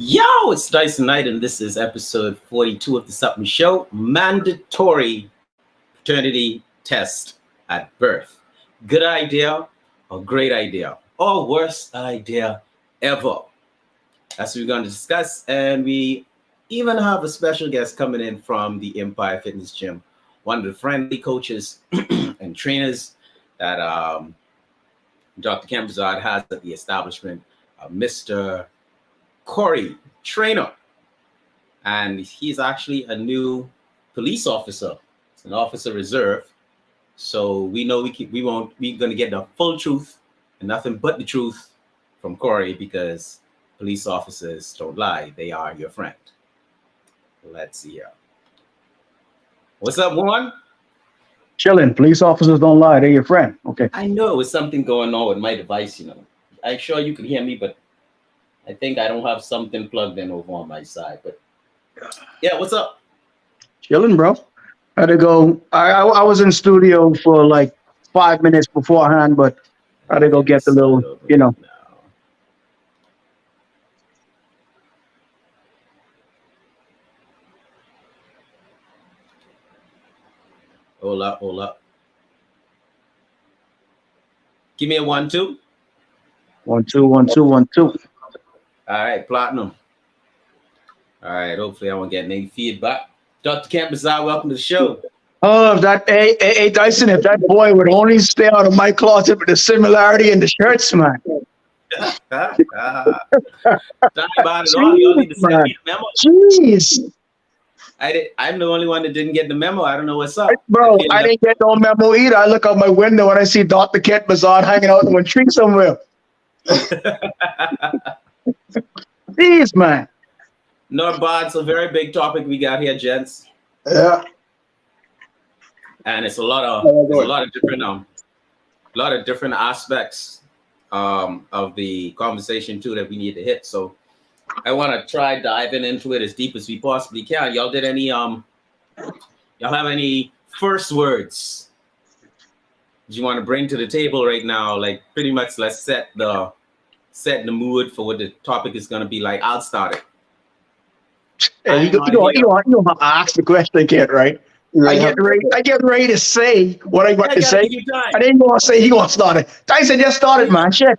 Yo, it's Dyson Knight, and this is episode 42 of the Sup'm Show. Mandatory paternity test at birth. Good idea or great idea or worst idea ever? That's what we're going to discuss. And we even have a special guest coming in from the Empire Fitness Gym, one of the friendly coaches and trainers that Dr. Kempzard has at the establishment, Mr. Corey Trainer, and he's actually a new police officer. It's an officer reserve, so we know we're going to get the full truth and nothing but the truth from Corey, because police officers don't lie. They are your friend. Let's see here. What's up, one? Chilling. Police officers don't lie. They're your friend. Okay. I know it's something going on with my device. I'm sure you can hear me, but I think I don't have something plugged in over on my side. But yeah, what's up? Chilling, bro. Had to go. I was in studio for like 5 minutes beforehand, but I had to go get the little. Hold up. Give me a 1, 2. 1, 2, 1, 2, 1, 2. All right, platinum. All right, hopefully I won't get any feedback. Dr. Kempzard, welcome to the show. Oh, if that hey Dyson, if that boy would only stay out of my closet with the similarity in the shirts, man. Talk about it all. You all need to send me the memo. Jeez. I'm the only one that didn't get the memo. I don't know what's up. Bro, I didn't get no memo either. I look out my window and I see Dr. Kempzard hanging out in a tree somewhere. Jeez, man. Not bad. It's a very big topic we got here, gents. Yeah. And it's a lot of different aspects of the conversation too that we need to hit. So I want to try diving into it as deep as we possibly can. Y'all did any y'all have any first words you want to bring to the table right now? Like, pretty much let's set the mood for what the topic is going to be like. I'll start it. Hey, you know how to ask the question, kid, right? I get ready to say what I want to say. I didn't want to say he wants to start it. Tyson just started, man. Shit.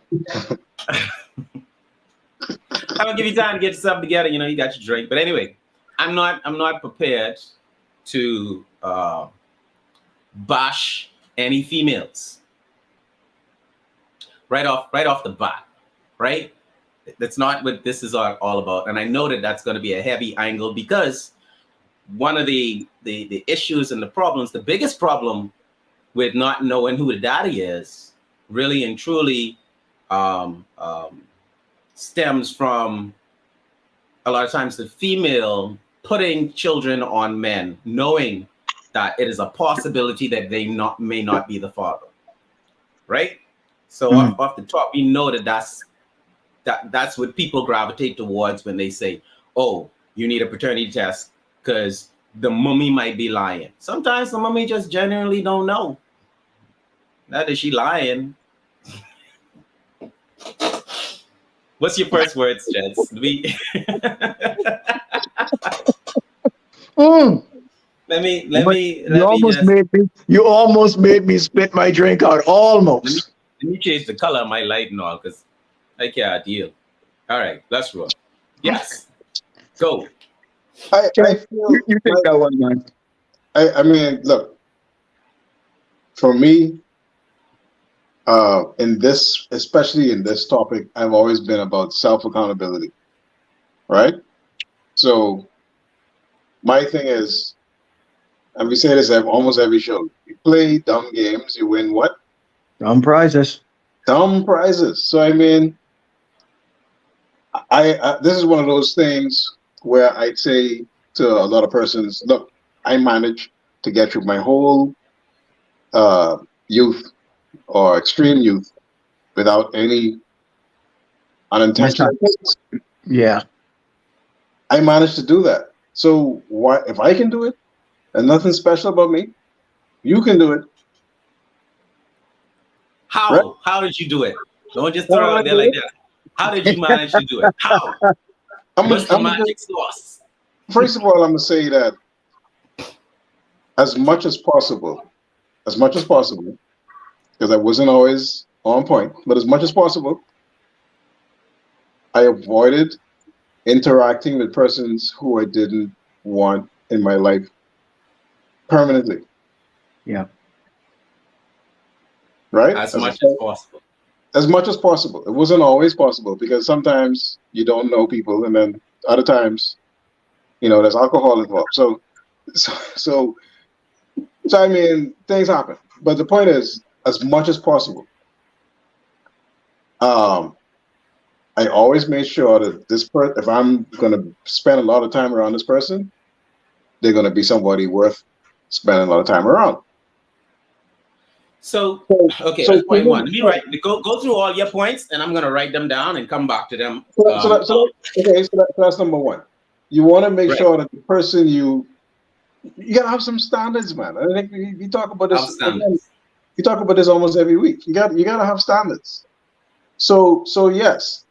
I'm gonna give you time to get yourself together. You got your drink. But anyway, I'm not prepared to bash any females right off the bat, right? That's not what this is all about. And I know that that's going to be a heavy angle, because one of the issues and the problems, the biggest problem with not knowing who the daddy is, really and truly stems from a lot of times the female putting children on men, knowing that it is a possibility that they may not be the father, right? So off the top, we know that's what people gravitate towards when they say, oh, you need a paternity test because the mummy might be lying. Sometimes the mummy just genuinely don't know. Not that she lying. What's your first words, Jets? You almost made me spit my drink out. Almost. Let me change the color of my light and all, because I can't deal. All right, let's roll. Yes, go. I feel you take that one, man. I mean, look, for me, especially in this topic, I've always been about self-accountability, right? So my thing is, and we say this almost every show, you play dumb games, you win what? Dumb prizes. Dumb prizes. So I mean, I this is one of those things where I'd say to a lot of persons, look, I managed to get through my whole youth or extreme youth without any unintentional things. Yeah. I managed to do that. So why, if I can do it and nothing special about me, you can do it. How? Right? How did you do it? Don't just throw it out there like that. How did you manage to do it? How? What's the magic sauce? First of all, I'm gonna say that as much as possible, because I wasn't always on point, but as much as possible, I avoided interacting with persons who I didn't want in my life permanently. Yeah. Right? As much as possible. As much as possible. It wasn't always possible because sometimes you don't know people, and then other times, there's alcohol involved. So I mean, things happen. But the point is, as much as possible, I always made sure that this person, if I'm going to spend a lot of time around this person, they're going to be somebody worth spending a lot of time around. So that's point one. Let me go through all your points, and I'm going to write them down and come back to them. So that's number one. You want to make sure that the person you got to have some standards, man. I think we talk about this. We talk about this almost every week. You got to have standards. So yes,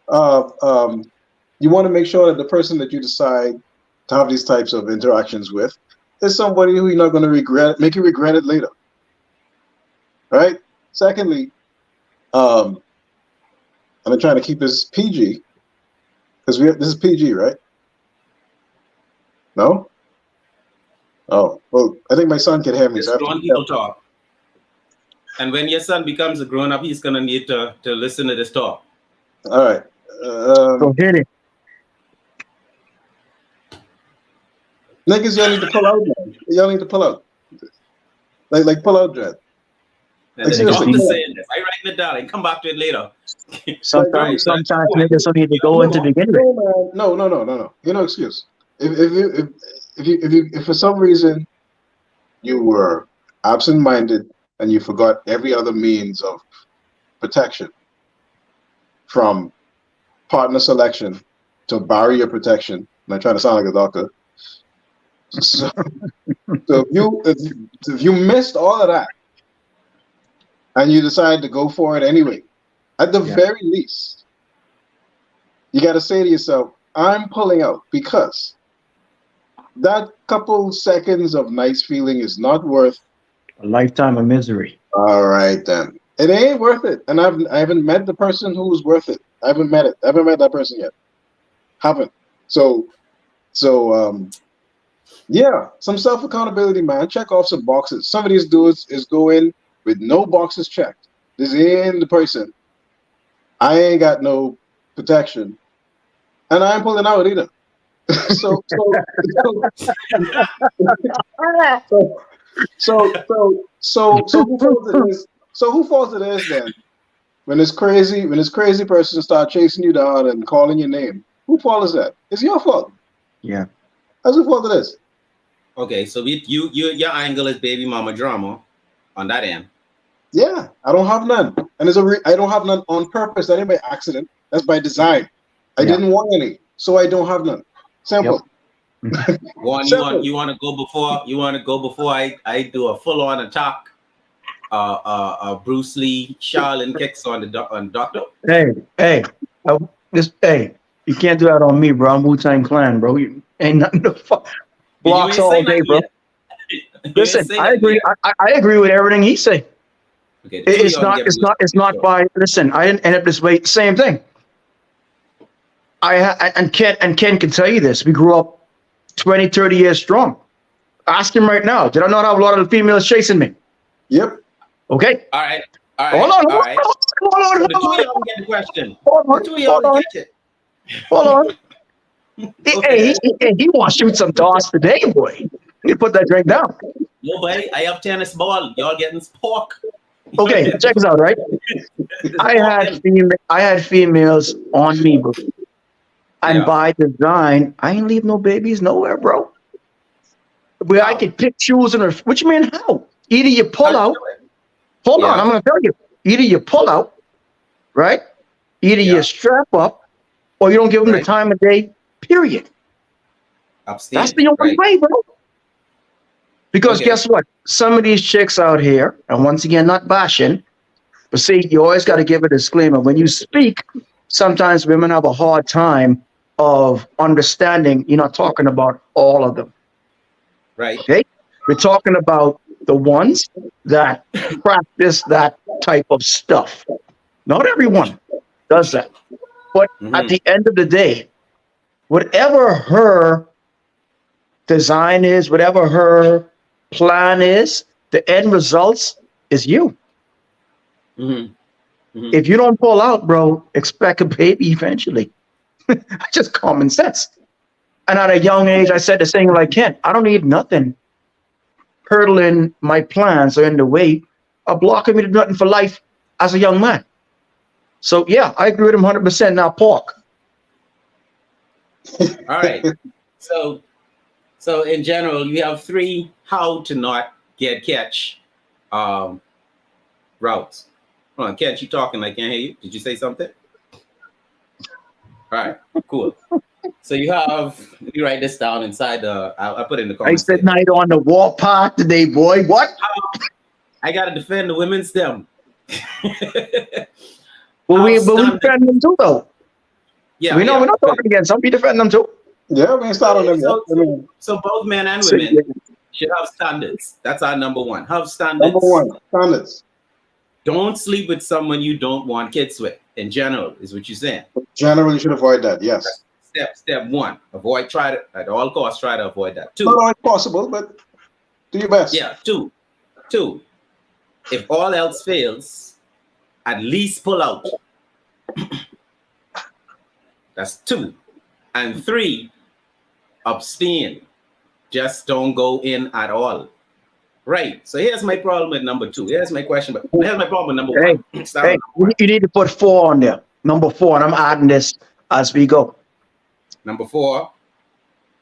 you want to make sure that the person that you decide to have these types of interactions with is somebody who you're not going to make you regret it later. Right? Secondly, and I'm trying to keep this PG because this is PG, right? No? Oh, well, I think my son can hear me. So grown people talk. And when your son becomes a grown-up, he's going to need to listen to this talk. All right. Go hit it. Niggas, y'all need to pull out, man. Y'all need to pull out. Like pull out, Dread. And then I'm just saying this. I write it down and come back to it later. Sometimes niggas don't need to go into the beginning. No. No excuse. If for some reason you were absent-minded and you forgot every other means of protection, from partner selection to barrier protection, and I'm trying to sound like a doctor. So if you missed all of that and you decide to go for it anyway, at the very least, you got to say to yourself, I'm pulling out because that couple seconds of nice feeling is not worth a lifetime of misery. All right, then. It ain't worth it. And I haven't met the person who's worth it. I haven't met it. I haven't met that person yet. Haven't. So yeah, some self-accountability, man. Check off some boxes. Some of these dudes is going with no boxes checked. This ain't the person. I ain't got no protection. And I ain't pulling out either. So who falls to this then? When this crazy person start chasing you down and calling your name, who fault is that? It's your fault. Yeah. That's who fault it is. Okay, so your angle is baby mama drama on that end. Yeah, I don't have none, and I don't have none on purpose. That ain't by accident. That's by design. I didn't want any, so I don't have none. Simple. Yep. You want to go before I do a full on attack. Bruce Lee Shaolin kicks on Doctor. Hey, you can't do that on me, bro. I'm Wu-Tang Clan, bro. You ain't nothing to fuck. Blocks all day, bro. Listen, I agree. I agree with everything he said. Okay, it's not by. Listen, I didn't end up this way. Same thing. And Ken can tell you this. We grew up 20, 30 years strong. Ask him right now. Did I not have a lot of the females chasing me? Yep. Okay. All right. Hold on. The two of y'all get the question. The two of y'all get it. Hold on. Okay. He wants to shoot some toss today, boy. You put that drink down. No, buddy. I have tennis ball. Y'all getting pork. Okay, check this out, right? I had females on me, bro. And by design, I ain't leave no babies nowhere, bro. Where I could pick shoes in her. What you mean, how? Either you pull out. Hold on, I'm going to tell you. Either you pull out, right? Either you strap up, or you don't give them the time of day, period. That's the only way, bro. Because guess what? Some of these chicks out here, and once again, not bashing, but see, you always got to give a disclaimer. When you speak, sometimes women have a hard time of understanding, you're not talking about all of them. Right. Okay. We're talking about the ones that practice that type of stuff. Not everyone does that. But at Mm-hmm. the end of the day, whatever her design is, whatever her plan is, the end results is you. Mm-hmm. Mm-hmm. If you don't pull out, bro, expect a baby eventually. Just common sense. And at a young age, I said the same like Kent, I don't need nothing hurdling my plans or in the way of blocking me to nothing for life as a young man. So yeah, I agree with him 100%. Now, pork. All right. So in general, you have 3 how to not get catch um, routes. Hold on, Catch, you talking? I can't hear you. Did you say something? All right, cool. So you have, let me write this down inside I'll put it in the I comments said later. night on the warpath today, boy. What? I got to defend the women's them. But we Standard. defend them too, though. Yeah, We know we're yeah. not Good. talking against some. We defend them too. Yeah, we ain't start on them yet. So both men and So, women yeah. should have standards. That's our number one. Have Number standards. one, standards. Don't sleep with someone you don't want kids with. In general, is what you're saying. Generally, you should avoid that. Yes. Step 1. Avoid. Try to at all costs. Try to avoid that. 2. Not always possible, but do your best. Yeah. 2. If all else fails, at least pull out. That's 2. And 3, abstain. Just don't go in at all. Right. So here's my problem with number 2. Here's my question. But here's my problem with number 1. Hey, you need to put 4 on there. Number 4, and I'm adding this as we go. Number 4.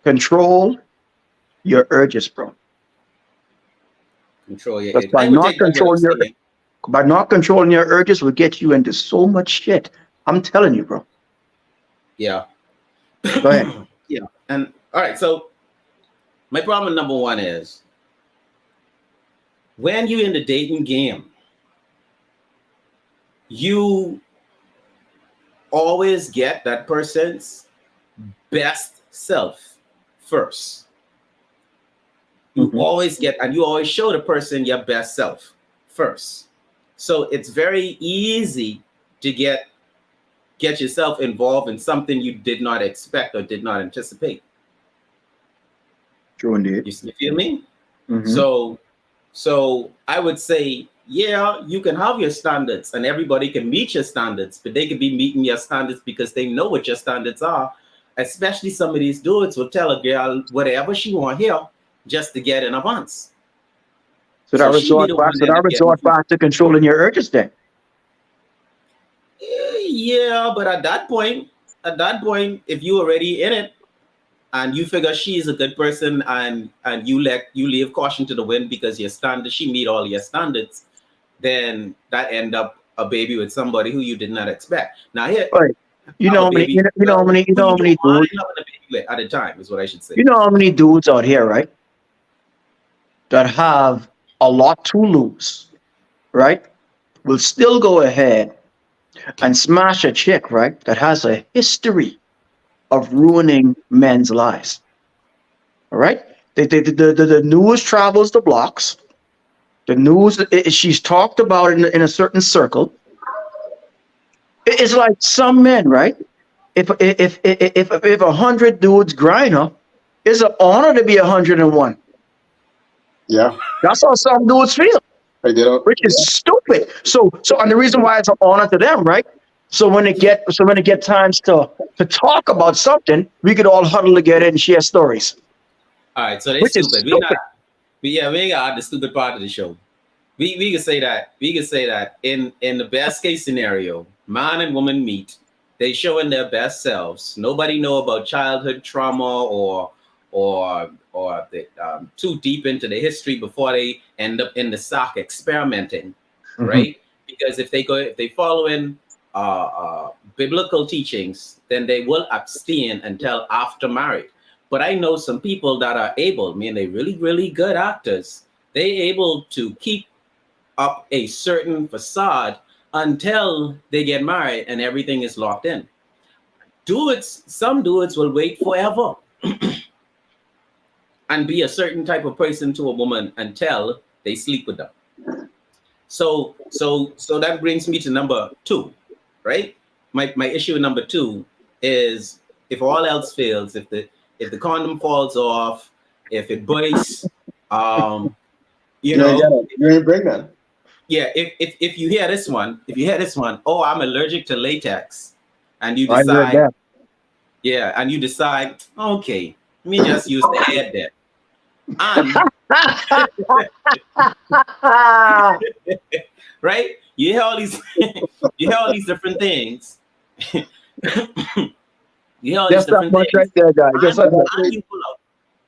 Control your urges, bro. Control your Because edge. I would take that with abstain. by not controlling your urges will get you into so much shit. I'm telling you, bro. Yeah. Go ahead. Yeah. And all right. So my problem number 1 is when you're in the dating game, you always get that person's best self first. You always get, and you always show the person your best self first. So it's very easy to get yourself involved in something you did not expect or did not anticipate. True indeed. You feel me? So I would say, yeah, you can have your standards and everybody can meet your standards, but they could be meeting your standards because they know what your standards are. Especially some of these dudes will tell a girl whatever she want here just to get in advance. So that resort back to controlling your urges then. Yeah, but at that point, if you already in it and you figure she's a good person and you leave caution to the wind because she meet all your standards, then that end up a baby with somebody who you did not expect. Now here, right. You know how many dudes at a time is what I should say. You know how many dudes out here, right? That have a lot to lose, right? Will still go ahead and smash a chick, right? That has a history of ruining men's lives. All right? The news travels the blocks. The news, she's talked about in a certain circle. It's like some men, right? If 100 dudes grind her, it's an honor to be 101. Yeah. That's how some dudes feel. Which is stupid. So and the reason why it's an honor to them, right? So when it get times to talk about something, we could all huddle together and share stories. All right, so they stupid. We ain't got the stupid part of the show. We can say that. We can say that in the best case scenario, man and woman meet. They showing their best selves. Nobody know about childhood trauma or they too deep into the history before they end up in the sock experimenting, right? Because if they follow in biblical teachings, then they will abstain until after marriage. But I know some people that are able, they're really, really good actors. They're able to keep up a certain facade until they get married and everything is locked in. some dudes will wait forever and be a certain type of person to a woman until they sleep with them. So that brings me to number 2, right? My issue with number 2 is, if all else fails, if the condom falls off, if it breaks, you know, you ain't bring that. yeah. If you hear this one, oh, I'm allergic to latex, and you I heard decide, that. yeah, and you decide, okay, let me just use the head there, and right? You hear all these, you hear all these different things. You hear all these Just that different much right things. there, guys. Just like that. And you pull out.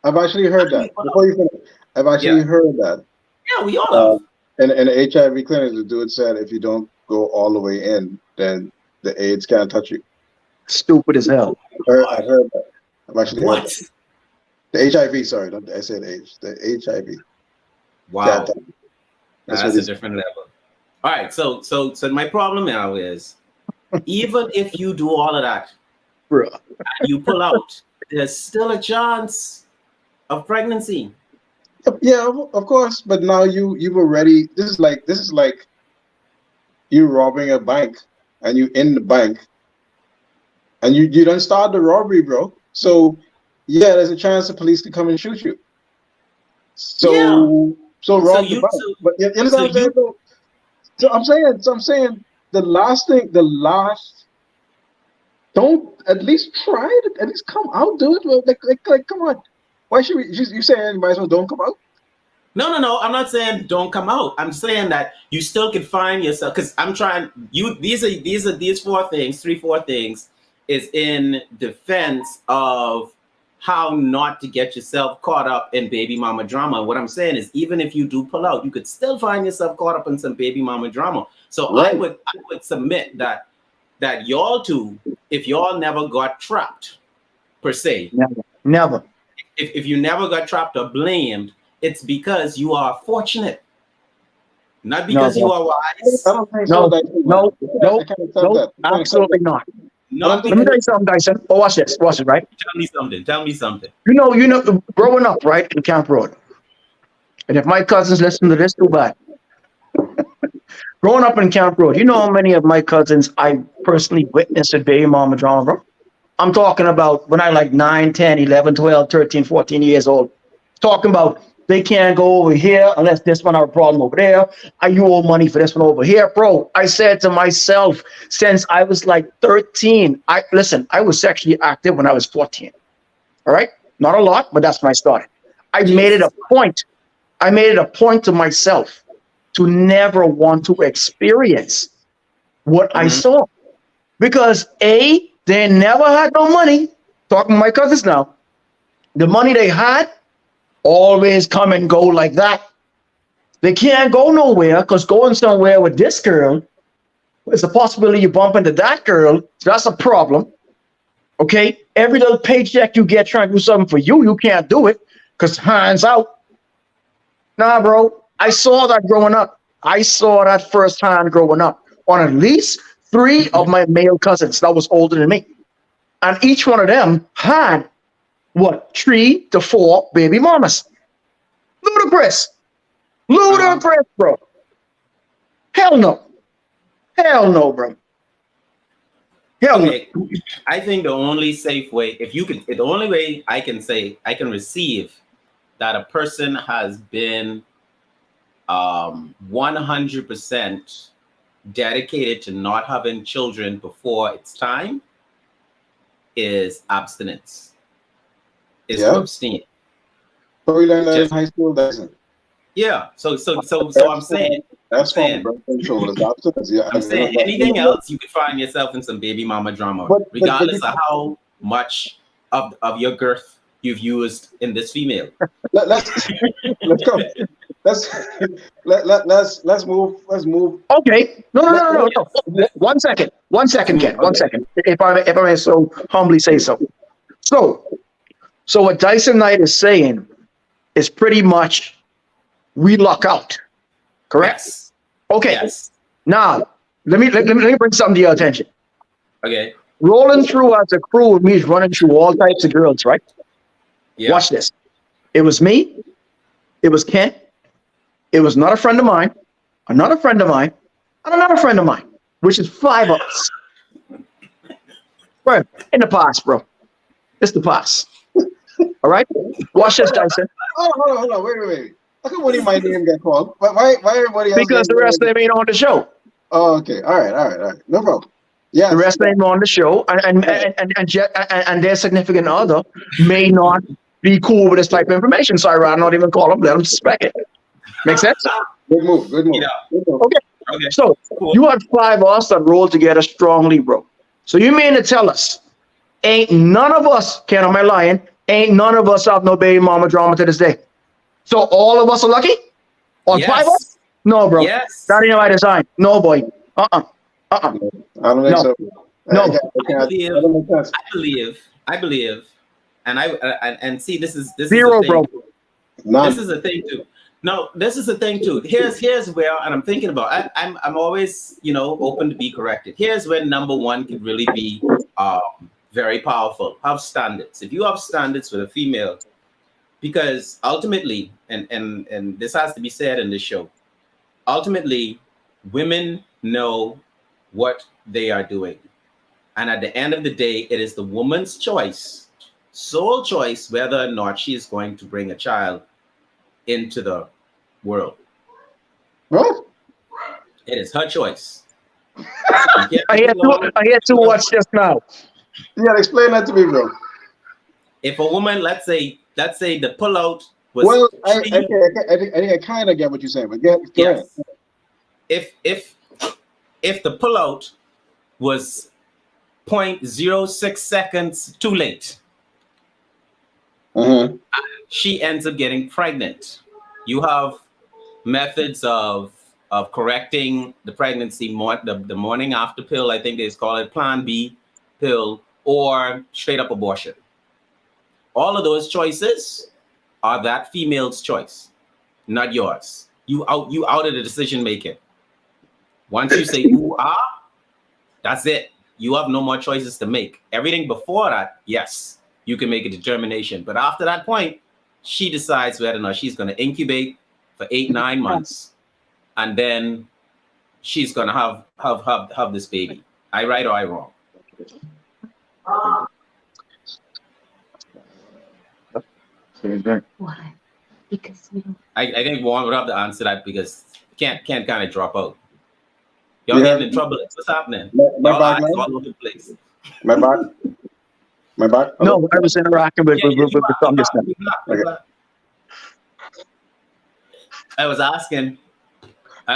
I've actually heard that. Before you finish, I've actually heard that. Yeah, we all have. In the HIV clinic, the dude said if you don't go all the way in, then the AIDS can't touch you. Stupid as hell. I heard that. I've actually heard What? that. The HIV, sorry, not I said AIDS. The HIV. Wow. That's That's a different level. All right, so my problem now is, even if you do all of that, Bruh. and you pull out, there's still a chance of pregnancy. Yeah, of course. But now you've already. This is like you robbing a bank, and you in the bank, and you don't start the robbery, bro. So yeah, there's a chance the police could come and shoot you. So rob the bank. But you understand what I'm saying? So I'm saying the last. Don't at least try it. At least come out, dude. Like, come on. Why should we? You saying might as well don't come out? No. I'm not saying don't come out. I'm saying that you still can find yourself, because I'm trying. These 4 things, 4 things, is in defense of how not to get yourself caught up in baby mama drama. What I'm saying is, even if you do pull out, you could still find yourself caught up in some baby mama drama. So right. I would submit that y'all two, if y'all never got trapped, per se, never. If you never got trapped or blamed, it's because you are fortunate, not because you are wise. I don't think so. No, absolutely not. Let me tell you something, Dyson. Oh, watch this, right? Tell me something. You know, growing up, right, in Camp Road, and if my cousins listen to this, too bad. Growing up in Camp Road, you know how many of my cousins I personally witnessed at baby mama drama, bro? I'm talking about when I like 9, 10, 11, 12, 13, 14 years old. Talking about they can't go over here unless this one have a problem over there. You owe money for this one over here. Bro, I said to myself, since I was like 13, I was sexually active when I was 14. All right? Not a lot, but that's when I started. I made it a point to myself to never want to experience what I saw. Because A, they never had no money. Talking to my cousins now. The money they had always come and go like that. They can't go nowhere, because going somewhere with this girl, there's a possibility you bump into that girl. So that's a problem. Okay? Every little paycheck you get trying to do something for you, you can't do it because hands out. Nah, bro. I saw that growing up. I saw that firsthand growing up on at least 3 of my male cousins that was older than me. And each one of them had, 3 to 4 baby mamas. Ludicrous, bro. Hell no, bro. Okay, I think the only safe way, the only way I can say I can receive that a person has been 100% dedicated to not having children before it's time is abstinence. Is to abstain. So we learned that in high school, doesn't it? Yeah. So I'm saying. I'm saying anything else, you could find yourself in some baby mama drama, regardless of how much of your girth you've used in this female. Let's go. Let's move. Okay. No. 1 second. 1 second, Ken. 1 second. If I may so humbly say so. So what Dyson Knight is saying is pretty much we luck out. Correct? Yes. Okay. Yes. Now, let me bring something to your attention. Okay. Rolling through as a crew with me is running through all types of girls, right? Yeah. Watch this. It was me. It was Kent. It was not a friend of mine, another friend of mine, and another friend of mine, which is five of us. Right. In the past, bro. It's the past. All right? Watch this, Dyson. Oh, hold on, wait. How come only my name get called? Why everybody else Because get the rest of them ain't on the show. Oh, okay. All right. No problem. Yes. The rest of them on the show, and their significant other may not be cool with this type of information. So I'd rather not even call them, let them suspect it. Make sense? Good move. Yeah. Good move. Okay. Okay. So Cool. you had five of us that rolled together strongly, bro. So you mean to tell us, ain't none of us, Ken, am I lying? Ain't none of us have no baby mama drama to this day. So all of us are lucky? On Yes. five of us? No, bro. Yes. That ain't my design. No, boy. I don't think No. so. No. I believe, and see, this is Zero, the thing. bro. None. This is the thing too. No, this is the thing too. Here's where, and I'm thinking about. I'm always open to be corrected. Here's where number one could really be very powerful. Have standards. If you have standards with a female, because ultimately, and this has to be said in this show, ultimately, women know what they are doing. And at the end of the day, it is the woman's choice, sole choice, whether or not she is going to bring a child into the world. What? It is her choice. I had to watch this now. Yeah, explain that to me, bro. If a woman, let's say the pullout was. Well, I think I kind of get what you're saying, but go ahead. If the pullout was 0.06 seconds too late, she ends up getting pregnant. You have methods of correcting the pregnancy, the morning after pill, I think they call it Plan B pill, or straight up abortion. All of those choices are that female's choice, not yours. You out of the decision making. Once you say ooh ah, that's it. You have no more choices to make. Everything before that, yes, you can make a determination. But after that point, she decides whether or not she's going to incubate for 8-9 months, and then she's going to have this baby. I right or I wrong? Why? Because we don't. I think Warren would have to answer that because can't kind of drop out. Y'all getting in trouble. What's happening? My back, all over the place. My back. No, I was interacting with some just now. Okay. I was asking.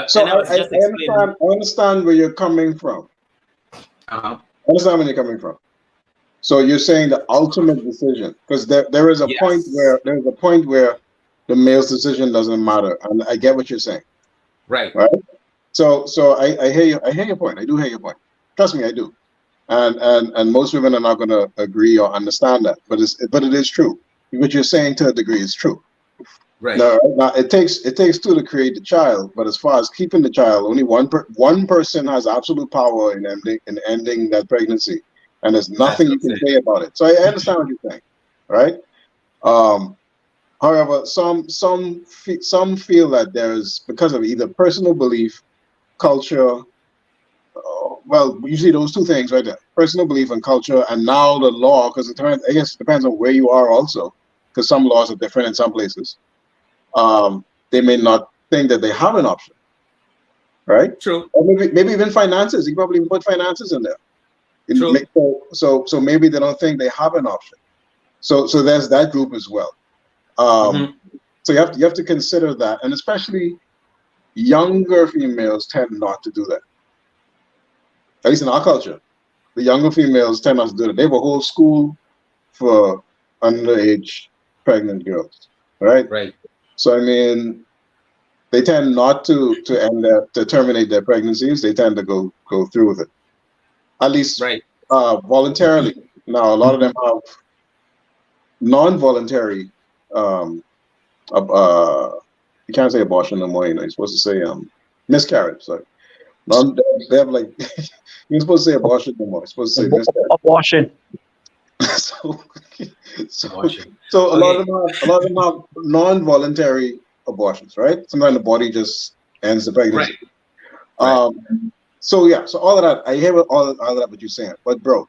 So and I was just explaining. I understand where you're coming from. Uh-huh. I understand where you're coming from. So you're saying the ultimate decision, because there is a point where the male's decision doesn't matter, and I get what you're saying. Right. So I hear you. I hear your point. I do hear your point. Trust me, I do. And most women are not going to agree or understand that, but it is true. What you're saying to a degree is true. Right. Now it takes two to create the child, but as far as keeping the child, only one person has absolute power in ending that pregnancy, and there's nothing you can say about it. So I understand what you're saying, right? However, some feel that there's, because of either personal belief, culture. Well, usually those two things right there: personal belief and culture, and now the law. Because I guess it depends on where you are also, because some laws are different in some places. They may not think that they have an option, right? True. Or maybe even finances. You probably put finances in there. True. So maybe they don't think they have an option. So there's that group as well. So you have to consider that, and especially younger females tend not to do that. At least in our culture, the younger females tend not to do that. They have a whole school for underage pregnant girls, right? Right. So I mean, they tend not to terminate their pregnancies. They tend to go through with it, at least voluntarily. Now a lot of them have non-voluntary. You can't say abortion no more. You're supposed to say miscarriage. So they have like You're supposed to say abortion no more. You're supposed to say miscarriage. Abortion. so, so, Abortion. so a lot Okay. of them have non-voluntary abortions, right? Sometimes the body just ends the pregnancy. Right. So yeah, so all of that, I hear all of that what you're saying. But bro,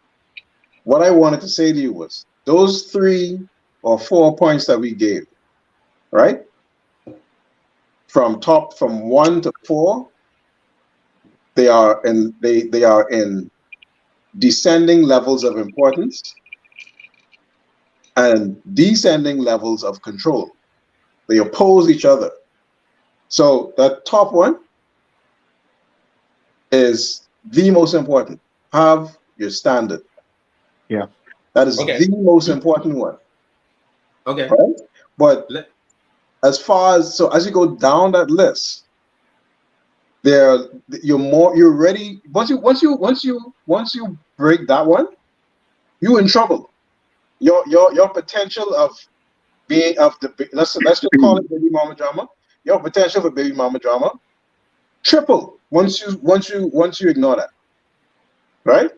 what I wanted to say to you was those 3 or 4 points that we gave, right? From 1 to 4, they are in descending levels of importance and descending levels of control. They oppose each other. So that top one is the most important. Have your standard. Yeah. That is Okay. the most important one. Okay. Right? But as you go down that list, you're ready. Once you break that one, you're in trouble. Your potential of being let's just call it baby mama drama. Your potential for baby mama drama triple once you ignore that, right?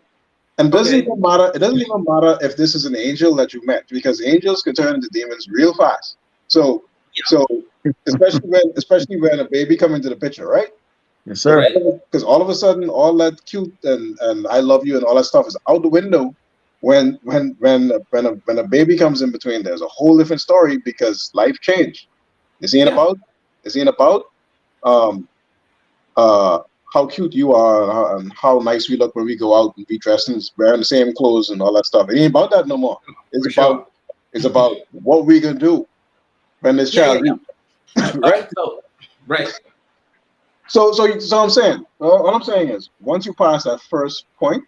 And it doesn't even matter. It doesn't even matter if this is an angel that you met, because angels can turn into demons real fast. So especially when a baby come into the picture, right? Yes, sir. Because all of a sudden, all that cute and I love you and all that stuff is out the window when a baby comes in between. There's a whole different story because life changed. This ain't about um how cute you are and how nice we look when we go out and be dressed and wearing the same clothes and all that stuff. It ain't about that no more. It's about what we gonna do when this child right? Right. So I'm saying, all I'm saying is, once you pass that first point,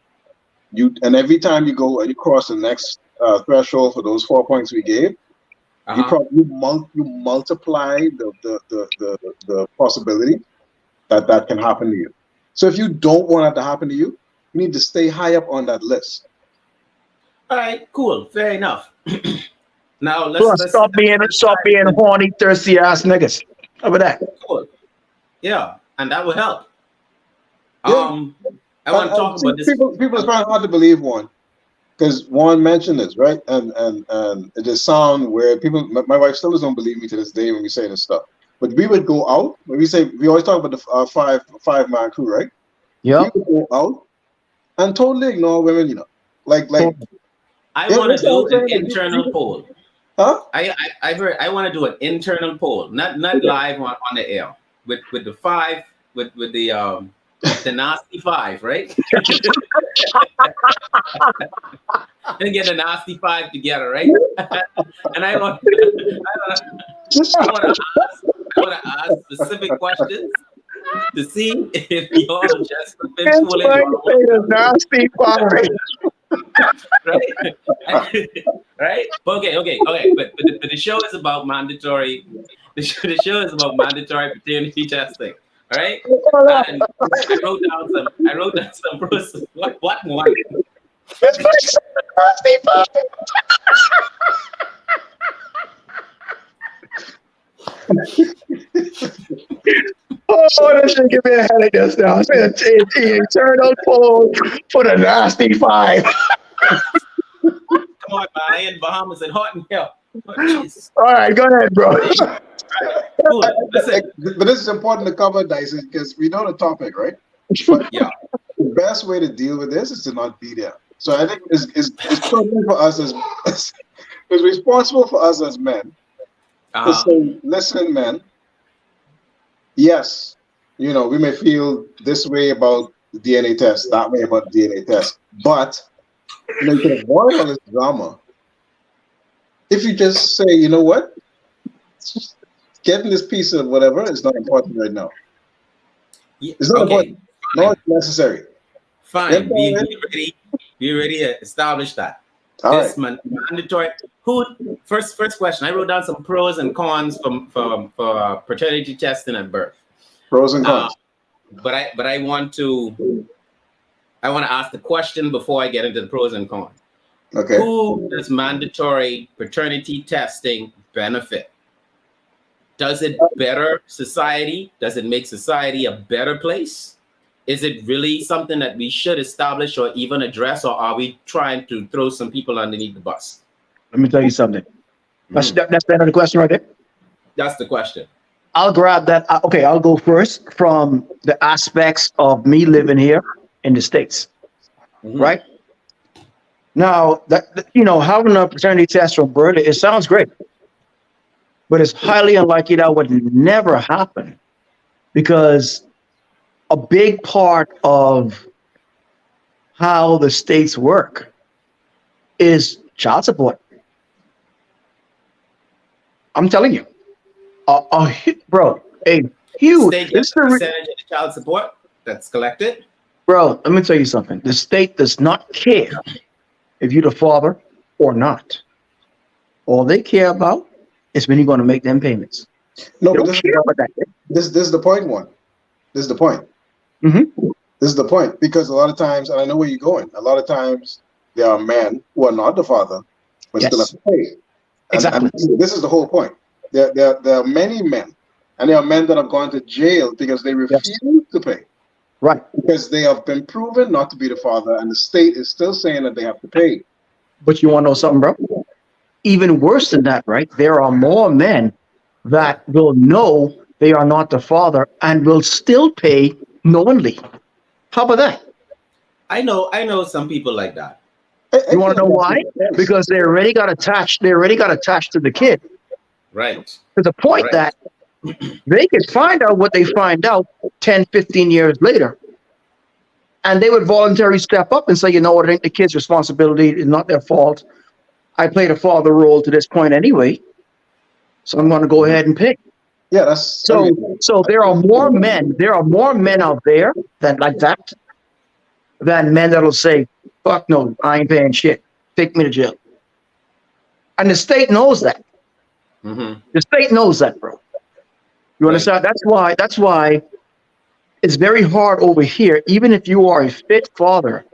and every time you go and you cross the next threshold for those 4 points we gave, you multiply the possibility that can happen to you. So if you don't want that to happen to you, you need to stay high up on that list. All right. Cool. Fair enough. Now let's stop being horny, thirsty ass niggas. How about that? Cool. Yeah, and that will help. Yeah. I want to talk about this. People is trying hard to believe one, because one mentioned this, right? And it just sound weird. My wife still doesn't believe me to this day when we say this stuff. But we would go out when we always talk about the five-man crew, right? Yeah. We would go out and totally ignore women, like. I want to do an internal poll. Huh? I want to do an internal poll, not live on the air with the five with the nasty 5, right? And get the nasty 5 together, right? And I want to ask specific questions to see if y'all just the nasty 5. right? Okay. But the show is about mandatory. The show is about mandatory paternity testing. All right. And I wrote down some pros. What more? Nasty 5. Oh, that should give me a headache just now. It's an eternal poll for the nasty 5. Come on, man. I in Bahamas and hot in hell. Oh, all right, go ahead, bro. Right. Cool. But this is important to cover, Dyson, because we know the topic, right? But yeah, the best way to deal with this is to not be there. So I think it's for us it's responsible for us as men to say, listen, men. Yes, we may feel this way about the DNA test, that way about the DNA test, but you can avoid all this drama if you just say, you know what, getting this piece of whatever is not important right now. It's not important. No, it's necessary. Fine. We already established that. All this right. Mandatory. First question. I wrote down some pros and cons for paternity testing at birth. Pros and cons. But I want to ask the question before I get into the pros and cons. Okay. Who does mandatory paternity testing benefit? Does it better society? Does it make society a better place? is it really something that we should establish or even address, or are we trying to throw some people underneath the bus? Let me tell you something. That's the end of the question right there. That's the question. I'll grab that. Okay, I'll go first from the aspects of me living here in the States, right? Now, having a paternity test from birth, it sounds great, but it's highly unlikely that would never happen because a big part of how the states work is child support. I'm telling you, bro, a huge. State gets a percentage of the child support that's collected. Bro, let me tell you something. The state does not care if you're the father or not. All they care about is when you're going to make them payments. No, but this is the point. This is the point. Mm-hmm. This is the point, because a lot of times, and I know where you're going, a lot of times there are men who are not the father but still have to pay. Exactly. And this is the whole point. There are many men, and there are men that have gone to jail because they refuse to pay. Right. Because they have been proven not to be the father, and the state is still saying that they have to pay. But you want to know something, bro? Even worse than that, right? There are more men that will know they are not the father and will still pay knowingly. How about that? I know some people like that. You want to know why? Because they already got attached. They already got attached to the kid. Right. To the point that they could find out what they find out 10, 15 years later. And they would voluntarily step up and say, you know what, it ain't the kid's responsibility. It's not their fault. I played a father role to this point anyway. So I'm going to go ahead and pay. Yeah, that's so there are more men. There are more men out there than like that than men that'll say, fuck no, I ain't paying shit. Take me to jail. And the state knows that. Mm-hmm. The state knows that, bro. You understand? That's why it's very hard over here, even if you are a fit father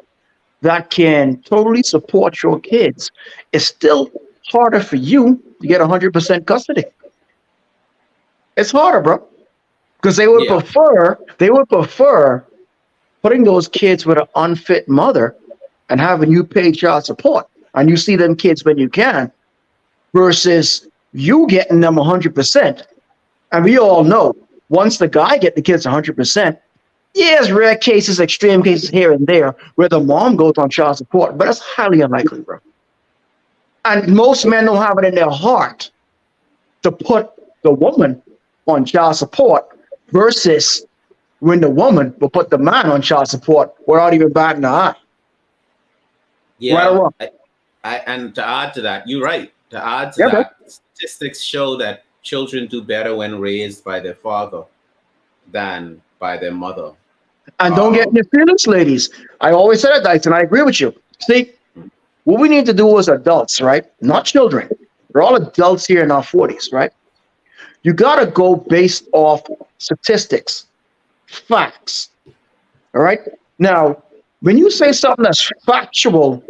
that can totally support your kids, it's still harder for you to get 100% custody. It's harder, bro. Because they would prefer putting those kids with an unfit mother and having you pay child support and you see them kids when you can versus you getting them 100%. And we all know once the guy get the kids 100%, there's rare cases, extreme cases here and there where the mom goes on child support, but that's highly unlikely, bro. And most men don't have it in their heart to put the woman on child support versus when the woman will put the man on child support without even batting an eye. Yeah. Right or wrong? And to add to that, you're right. To add to that, statistics show that children do better when raised by their father than by their mother. And don't get in your feelings, ladies. I always said it, Dyson. I agree with you. See, what we need to do as adults, right? Not children. We're all adults here in our 40s, right? You got to go based off statistics, facts. All right? Now, when you say something that's factual,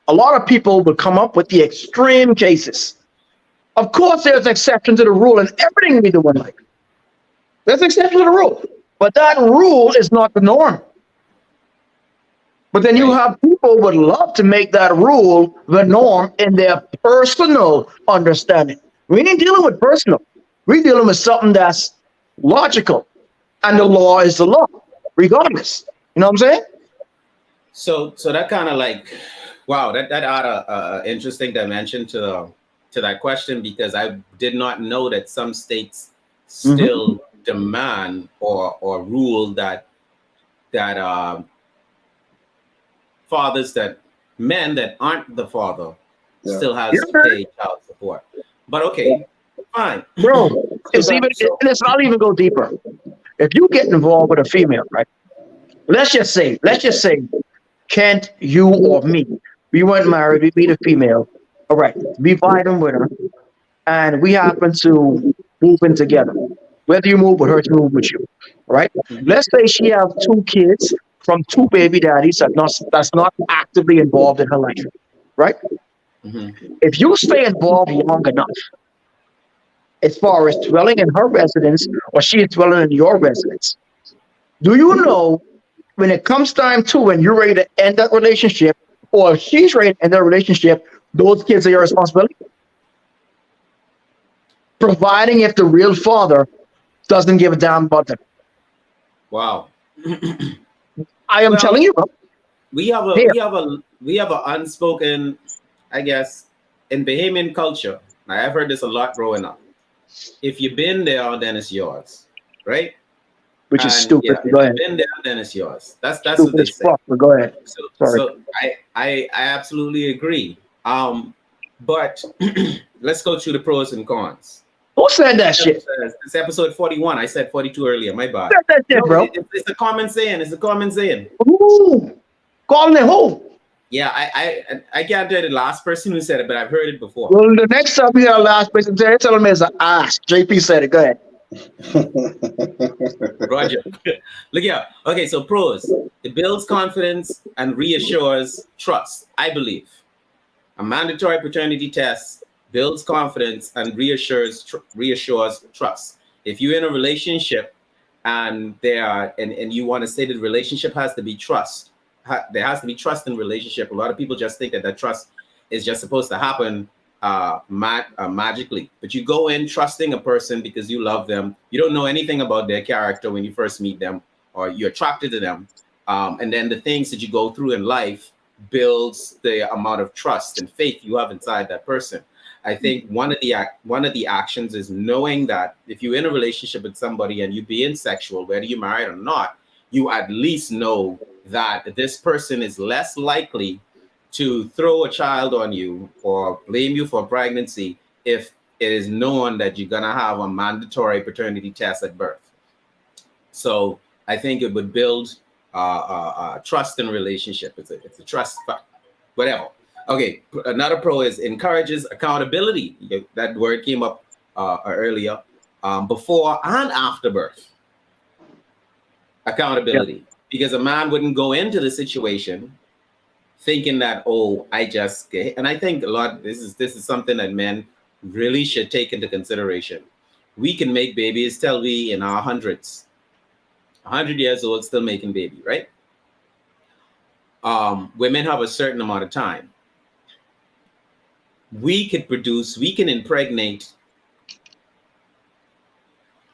a lot of people will come up with the extreme cases. Of course, there's exceptions to the rule in everything we do in life. There's exceptions to the rule. But that rule is not the norm. But then you have people would love to make that rule the norm in their personal understanding. We ain't dealing with personal. We're dealing with something that's logical. And the law is the law, regardless. You know what I'm saying? So that kind of like, wow, that add a interesting dimension to that question, because I did not know that some states still demand or rule that fathers, that men that aren't the father still has to pay child support. But okay, fine, bro. Let's not even go deeper. If you get involved with a female, right? Let's just say, Kent, you or me, we weren't married, we meet a female. All right, we vibing with her, and we happen to move in together. Whether you move with her, to move with you, right? Let's say she have 2 kids from 2 baby daddies that's not actively involved in her life, right? If you stay involved long enough, as far as dwelling in her residence or she is dwelling in your residence, Do you know when it comes time to when you're ready to end that relationship, or if she's ready to end that relationship, those kids are your responsibility? Providing if the real father doesn't give a damn about them. Wow. I am Well, telling you, bro. Here, we have a unspoken, I guess, in Bahamian culture. I've heard this a lot growing up. If you've been there, then it's yours, right? which is And stupid. yeah, Go if ahead. you've been there, then it's yours. That's what Stupid they as say. fuck. But go ahead. So Sorry. I absolutely agree. But let's go through the pros and cons. Who said that shit? It's episode 41. I said 42 earlier. My Who bad. said that shit, No, bro? it's a common saying. It's a common saying. Who? Calling it who? Yeah, I can't tell the last person who said it, but I've heard it before. Well, the next time you got a last person, tell him it's an ass. JP said it. Go ahead. Roger. Look here. Okay, so pros. It builds confidence and reassures trust, I believe. A mandatory paternity test builds confidence and reassures trust. If you're in a relationship and you want to say that the relationship has to be trust, there has to be trust in relationship. A lot of people just think that trust is just supposed to happen magically. But you go in trusting a person because you love them. You don't know anything about their character when you first meet them, or you're attracted to them. And then the things that you go through in life builds the amount of trust and faith you have inside that person. I think one of the actions is knowing that if you're in a relationship with somebody and you being sexual, whether you're married or not, you at least know that this person is less likely to throw a child on you or blame you for pregnancy if it is known that you're gonna have a mandatory paternity test at birth. So I think it would build trust in relationship. It's a trust factor. Whatever. Okay. Another pro is encourages accountability. That word came up earlier. Before and after birth. Accountability. Yeah. Because a man wouldn't go into the situation thinking that, oh, and I think a lot, this is something that men really should take into consideration. We can make babies till we in our hundreds. 100 years old, still making baby, right? Women have a certain amount of time. We can impregnate.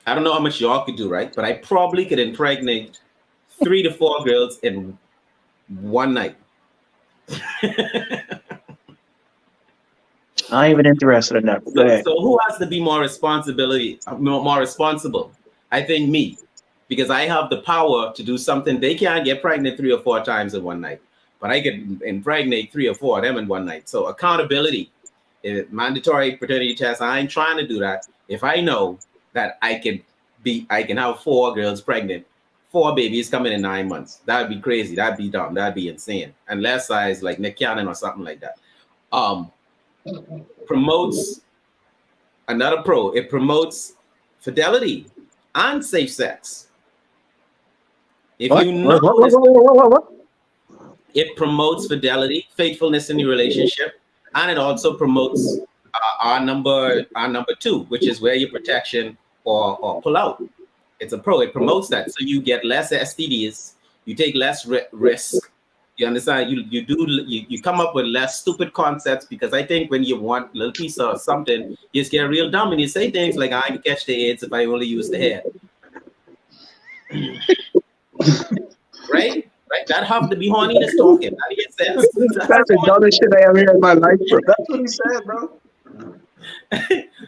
I don't know how much y'all could do, right? But I probably could impregnate 3 to 4 girls in one night. I ain't even interested in that. So who has to be more responsible? I think me. Because I have the power to do something. They can't get pregnant 3 or 4 times in one night, but I could impregnate 3 or 4 of them in one night. So accountability, mandatory paternity test. I ain't trying to do that. If I know that I can have 4 girls pregnant, 4 babies coming in 9 months. That'd be crazy. That'd be dumb. That'd be insane. Unless I is like Nick Cannon or something like that. Promotes another pro. It promotes fidelity and safe sex. If you know it promotes fidelity, faithfulness in your relationship, and it also promotes our number 2, which is where your protection or pull out. It's a pro. It promotes that, so you get less STDs, you take less risk. You understand? You come up with less stupid concepts, because I think when you want a little piece of something, you just get real dumb and you say things like, I can catch the AIDS if I only use the hair. Right? That have to be horniness talking. That makes sense. That's the dumbest shit I ever heard in my life, bro. That's what he said, bro.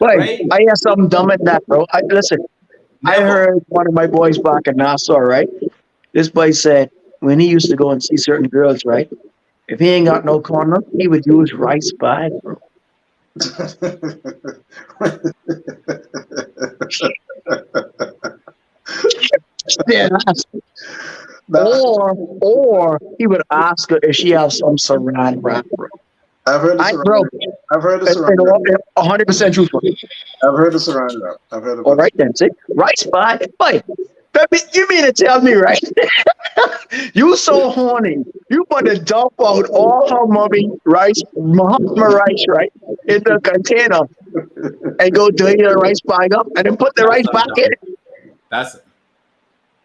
Wait, right? I hear something dumb in that, bro. Listen, I heard one of my boys back in Nassau, right? This boy said when he used to go and see certain girls, right? If he ain't got no condom, he would use rice bag, bro. Yeah. Or he would ask her if she has some saran wrap, bro. I've heard the saran wrap. 100% truthful. I've heard the saran wrap. I've heard of it. All right then, see? Rice bag. Wait, you mean to tell me, right? You so horny. You want to dump out all her mommy rice, Mahatma rice, right, in the container and go dirty the rice bag up and then put the rice back in it. That's it.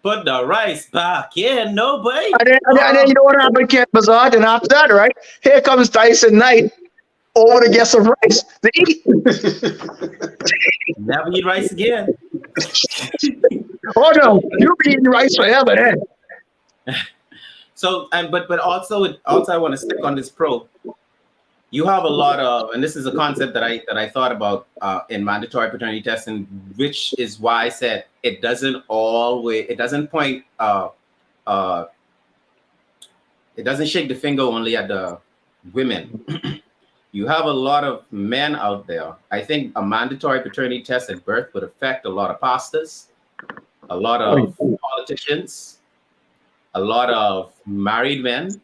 put the rice back in. No, boy. And then you know what happened, Ken Bazard? And after that, right? Here comes Tyson Knight over to get some rice to eat. Never eat rice again. Oh no, you'll be eating rice forever then. So, and but also I want to stick on this pro. You have a lot of, and this is a concept that I thought about in mandatory paternity testing, which is why I said it doesn't point it doesn't shake the finger only at the women. You have a lot of men out there. I think a mandatory paternity test at birth would affect a lot of pastors, a lot of politicians, a lot of married men.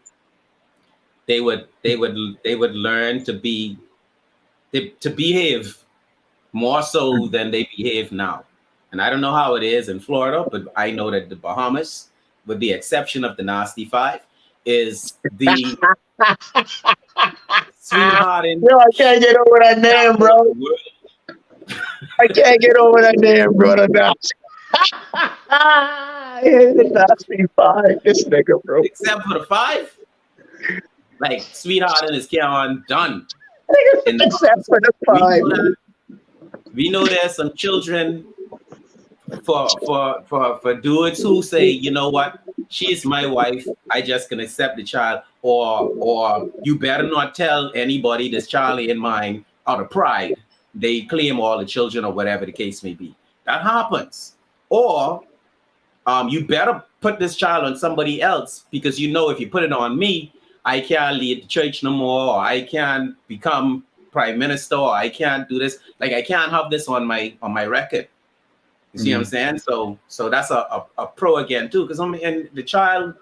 They would learn to behave more so than they behave now. And I don't know how it is in Florida, but I know that the Bahamas, with the exception of the Nasty Five, is the sweethearting. Yo, I can't get over that name, bro. I can't get over that name, bro. The Nasty Five. This nigga, bro. Except for the five. Like sweethearting is on done. Except for the five. We know there's some children for dudes who say, you know what, she's my wife, I just can accept the child, or you better not tell anybody this child ain't mine out of pride. They claim all the children or whatever the case may be. That happens. Or you better put this child on somebody else because you know if you put it on me, I can't lead the church no more, or I can't become prime minister, or I can't do this. Like I can't have this on my record. You see what I'm saying? So that's a pro again too, because and the child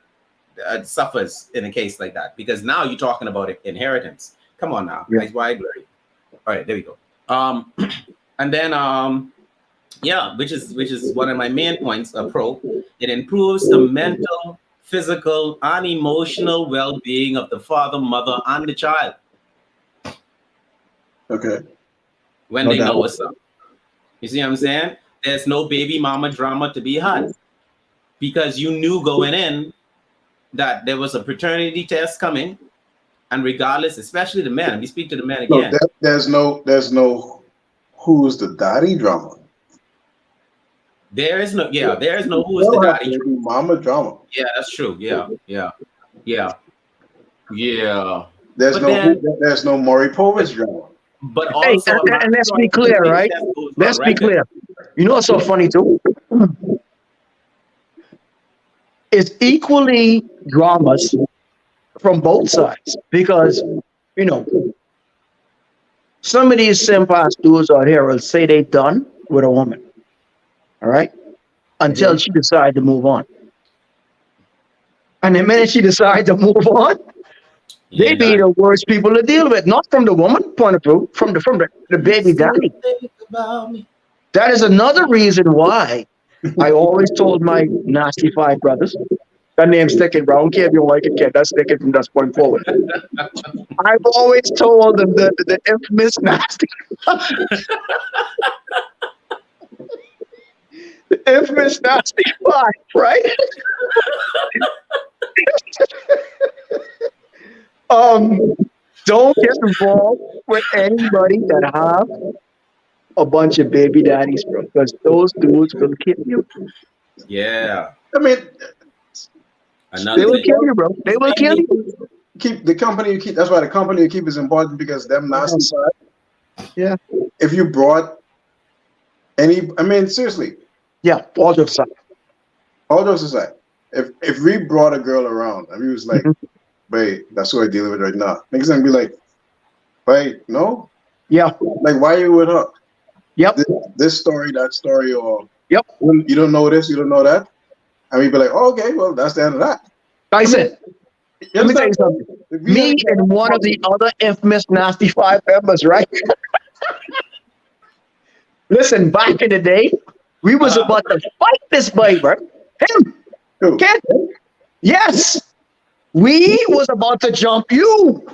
suffers in a case like that because now you're talking about inheritance. Come on now, guys, wide blurry. All right, there we go. And then which is one of my main points. A pro. It improves the mental, physical, and emotional well-being of the father, mother, and the child. Okay. When they know what's up. You see what I'm saying? There's no baby mama drama to be had because you knew going in that there was a paternity test coming, and regardless, especially the men, we speak to the men again. No, there's no who's the daddy drama. There is no who's the daddy mama drama. Yeah, that's true. Yeah. There's no Maury Povich drama. But also, and let's be clear, right? Let's be clear. You know what's so funny too? It's equally dramas from both sides because, you know, some of these simp-ass dudes out here will say they done with a woman, all right? Until she decides to move on. And the minute she decides to move on, they be the worst people to deal with. Not from the woman point of view, from the baby daddy. That is another reason why I always told my Nasty Five brothers, that name's sticking, bro. I don't care if you don't like it, kid. That's sticking from this point forward. I've always told them the infamous Nasty the infamous Nasty Five, right? Don't get involved with anybody that have a bunch of baby daddies, bro, because those dudes will kill you. Yeah. I mean, they will kill you, bro. They will kill you. Keep the company you keep. That's why the company you keep is important because them nasty side. Yeah. If you brought seriously. Yeah, all jokes aside. All jokes aside. If we brought a girl around and we was like, wait, that's what I'm dealing with right now. Niggas gonna be like, wait, no? Yeah. Like, why are you with her? Yep. This story, that story, or yep. You don't know this, you don't know that. And we'd be like, oh, okay, well, that's the end of that. I said, let me tell you something. Me and one of the other infamous Nasty Five members, right? Listen, back in the day, we was about to fight this boy, bro. Him. Who? Ken. Yes. We was about to jump you.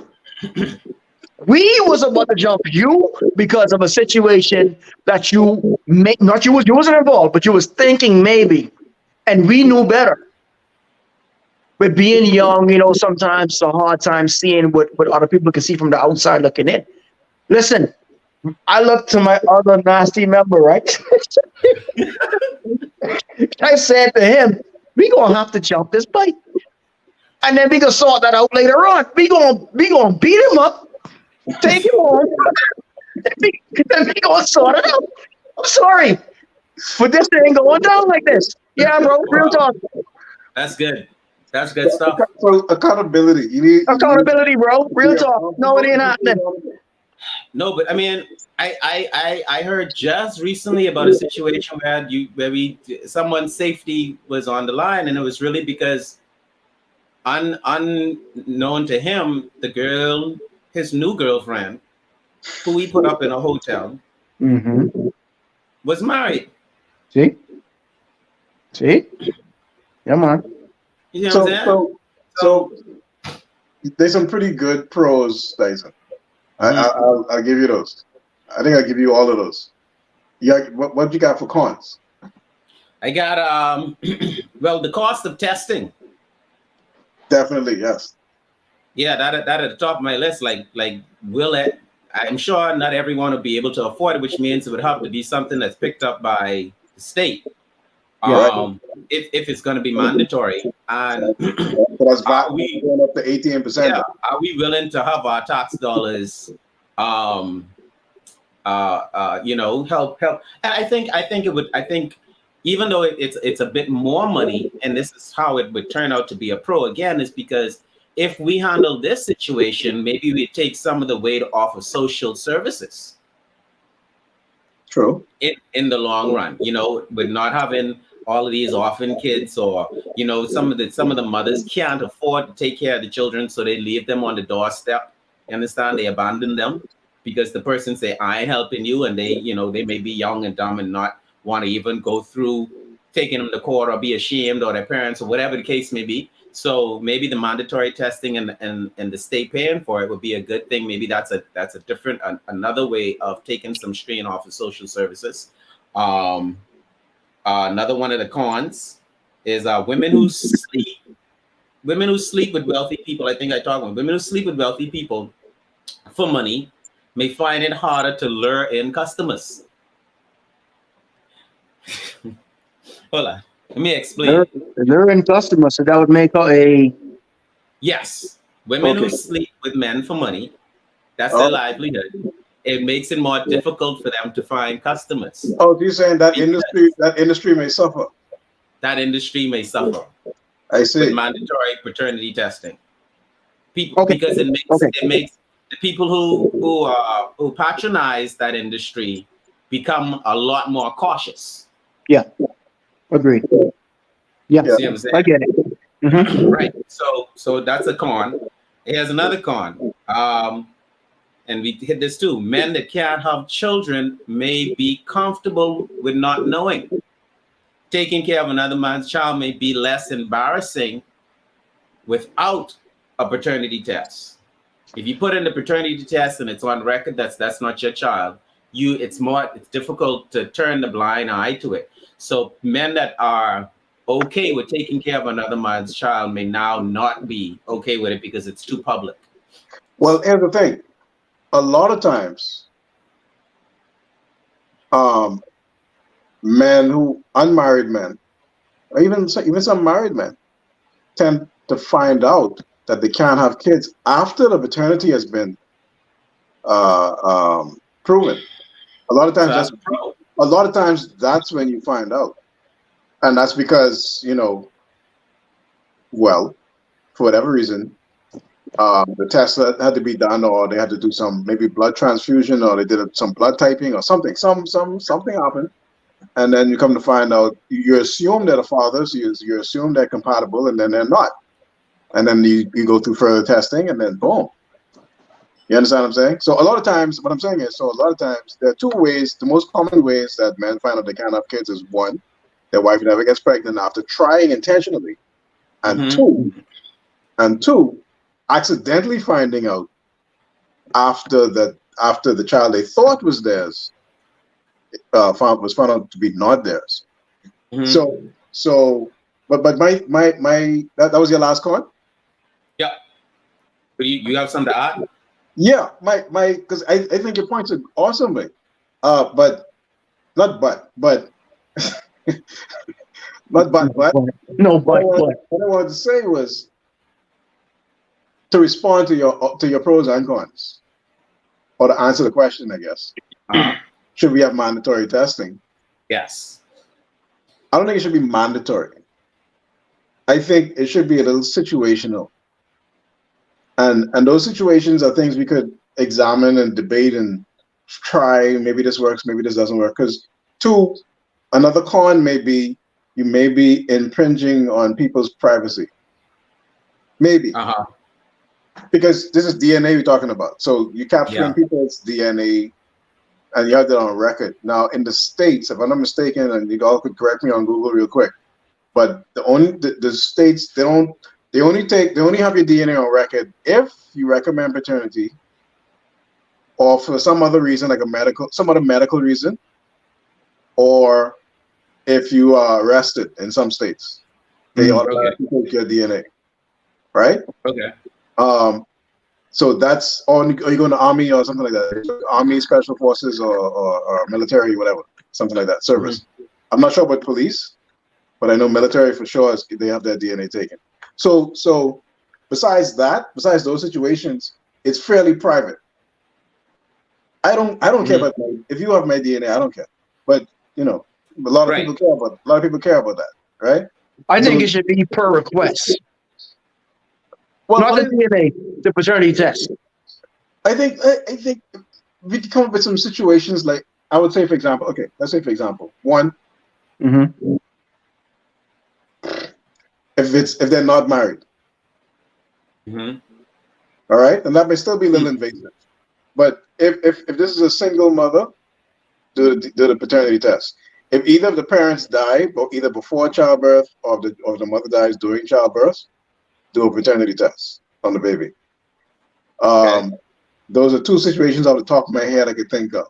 We was about to jump you because of a situation that you wasn't involved, but you was thinking maybe. And we knew better. But being young, sometimes it's a hard time seeing what other people can see from the outside looking in. Listen, I look to my other nasty member, right? I said to him, we gonna have to jump this bike. And then we gonna sort that out later on. We gonna beat him up, take him home, then we gonna sort it out. I'm sorry, but this ain't going down like this. Yeah, bro, real Wow. talk. That's good. That's good stuff. So accountability. Accountability, bro. Real talk. No, it ain't happening. No, but I mean, I heard just recently about a situation where someone's safety was on the line, and it was really because unknown to him, his new girlfriend, who we put up in a hotel, Mm-hmm. was married. See? Yeah, man. You know what I'm saying? So there's some pretty good pros, Dyson. I'll give you those. I think I'll give you all of those. Yeah, what you got for cons? I got well, the cost of testing. Definitely, yes. Yeah, that at the top of my list. Like, will it? I'm sure not everyone will be able to afford it, which means it would have to be something that's picked up by the state. Yeah. If it's going to be mandatory, and That's are we going up to 18%. yeah, are we willing to have our tax dollars, help? And I think it would. I think even though it's a bit more money, and this is how it would turn out to be a pro again, is because if we handle this situation, maybe we take some of the weight off of social services. True. In the long run, with not having all of these orphan kids, or some of the mothers can't afford to take care of the children, so they leave them on the doorstep. You understand? They abandon them because the person say, I ain't helping you, and they may be young and dumb and not want to even go through taking them to court, or be ashamed, or their parents, or whatever the case may be. So maybe the mandatory testing and the state paying for it would be a good thing. Maybe that's a different another way of taking some strain off of social services. Another one of the cons is women who sleep with wealthy people. I think I talked about women who sleep with wealthy people for money may find it harder to lure in customers. Hold on. Let me explain. They're in customers, so that would make a Yes. Women who Okay. sleep with men for money, that's their livelihood. It makes it more difficult for them to find customers. Oh, you're saying that industry may suffer. That industry may suffer I with see. mandatory paternity testing. People, Okay. because it Okay. makes the people who patronize that industry become a lot more cautious. Yeah. Agreed. Yeah. Yeah. See what I'm saying? I get it. Mm-hmm. Right. So that's a con. Here's another con. And we hit this too. Men that can't have children may be comfortable with not knowing. Taking care of another man's child may be less embarrassing without a paternity test. If you put in the paternity test and it's on record that's not your child, it's difficult to turn the blind eye to it. So men that are okay with taking care of another man's child may now not be okay with it because it's too public. Well, here's the thing. A lot of times, unmarried men, or even some married men, tend to find out that they can't have kids after the paternity has been proven. A lot of times, that's when you find out, and that's because well, for whatever reason, the test that had to be done, or they had to do some maybe blood transfusion, or they did some blood typing, or something. Something happened, and then you come to find out, you assume they're the fathers, you assume they're compatible, and then they're not, and then you go through further testing, and then boom. You understand what I'm saying? So a lot of times, what I'm saying is, there are two ways. The most common ways that men find out they can't have kids is one, their wife never gets pregnant after trying intentionally, and two, accidentally finding out after the child they thought was theirs was found out to be not theirs. So but that was your last card. Yeah. But you have something to add? Yeah, my because I think your points are awesome, mate. But not but not but No, but. what I wanted to say was to respond to your pros and cons, or to answer the question, I guess. Should we have mandatory testing? Yes. I don't think it should be mandatory. I think it should be a little situational. And those situations are things we could examine and debate and try. Maybe this works, maybe this doesn't work. Because two, another con may be you may be impinging on people's privacy. Maybe. Because this is DNA we're talking about. So you're capturing people's DNA and you have that on record. Now in the States, if I'm not mistaken, and you all could correct me on Google real quick, but the states they only have your DNA on record if you recommend paternity, or for some other reason like some other medical reason, or if you are arrested in some states, they automatically take your DNA, right? Okay. So that's or you go in the army or something like that, army, special forces, or military, whatever, something like that, service. I'm not sure about police, but I know military for sure they have their DNA taken. So besides those situations, it's fairly private. I don't care about if you have my DNA, I don't care. But a lot of people care about that, right? I think it should be per request. Well, not the DNA, the paternity test. I think we can come up with some situations like I would say, for example, one. If they're not married, all right, and that may still be a little invasive. But if this is a single mother, do the paternity test. If either of the parents die, either before childbirth or the mother dies during childbirth, do a paternity test on the baby. Those are two situations off the top of my head I could think of.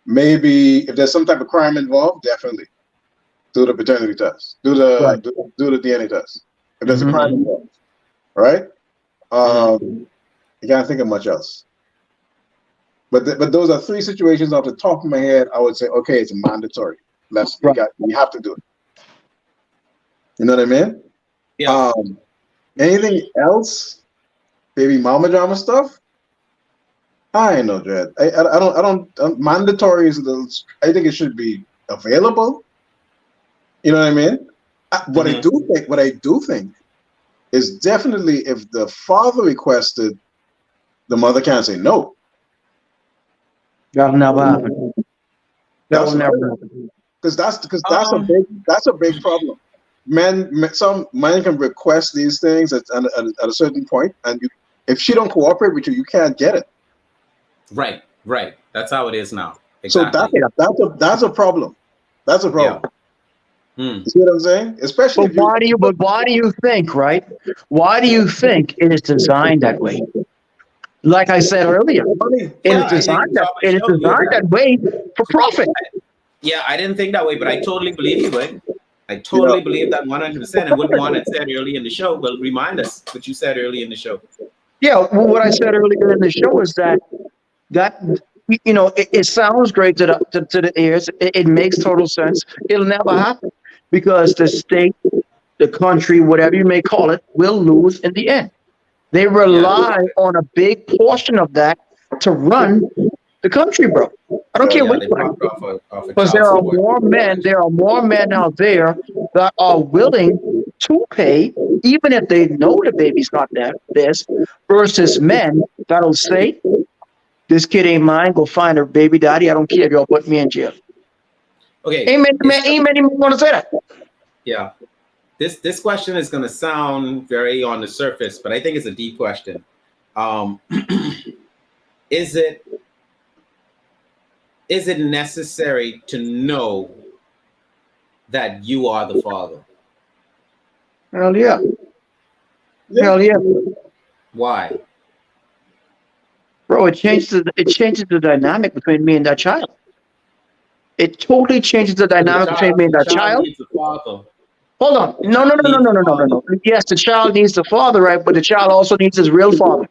Maybe if there's some type of crime involved, definitely do the paternity test. Do the DNA test. If there's a crime involved, right? You can't think of much else. But those are three situations off the top of my head. I would say, okay, it's mandatory. You have to do it. You know what I mean? Yeah. Anything else? Baby mama drama stuff? I ain't no dread. I don't. Mandatory is I think it should be available. You know what I mean? What I do think is definitely if the father requested, the mother can't say no. That'll never happen. That'll never happen. Because that's a big problem. Some men can request these things at a certain point, and if she don't cooperate with you, you can't get it. Right. That's how it is now. Exactly. So that's a problem. That's a problem. Yeah. You see what I'm saying? Especially. But why do you think, right? Why do you think it is designed that way? Like I said earlier, it is designed that way for profit. Yeah, I didn't think that way, but I totally believe you, Wayne. I totally believe that 100%. And what Juan said early in the show, well, remind us what you said early in the show. Yeah, well, what I said earlier in the show is that it sounds great to the ears. It makes total sense. It'll never happen because the state, the country, whatever you may call it, will lose in the end. They rely on a big portion of that to run the country, bro. I don't care what you like. Because there are more men out there that are willing to pay, even if they know the baby's not theirs, versus men that'll say, this kid ain't mine, go find her baby daddy. I don't care, y'all put me in jail. Okay. Ain't many men gonna say that. Yeah. This question is going to sound very on the surface, but I think it's a deep question. Is it necessary to know that you are the father? Hell yeah. Hell yeah. Why? Bro, it changes the dynamic between me and that child. It totally changes the dynamic between me and that child. Needs a father. Hold on. The No, no, child no, no, needs no, the no, no, no, father. no. Yes, the child needs the father, right? But the child also needs his real father.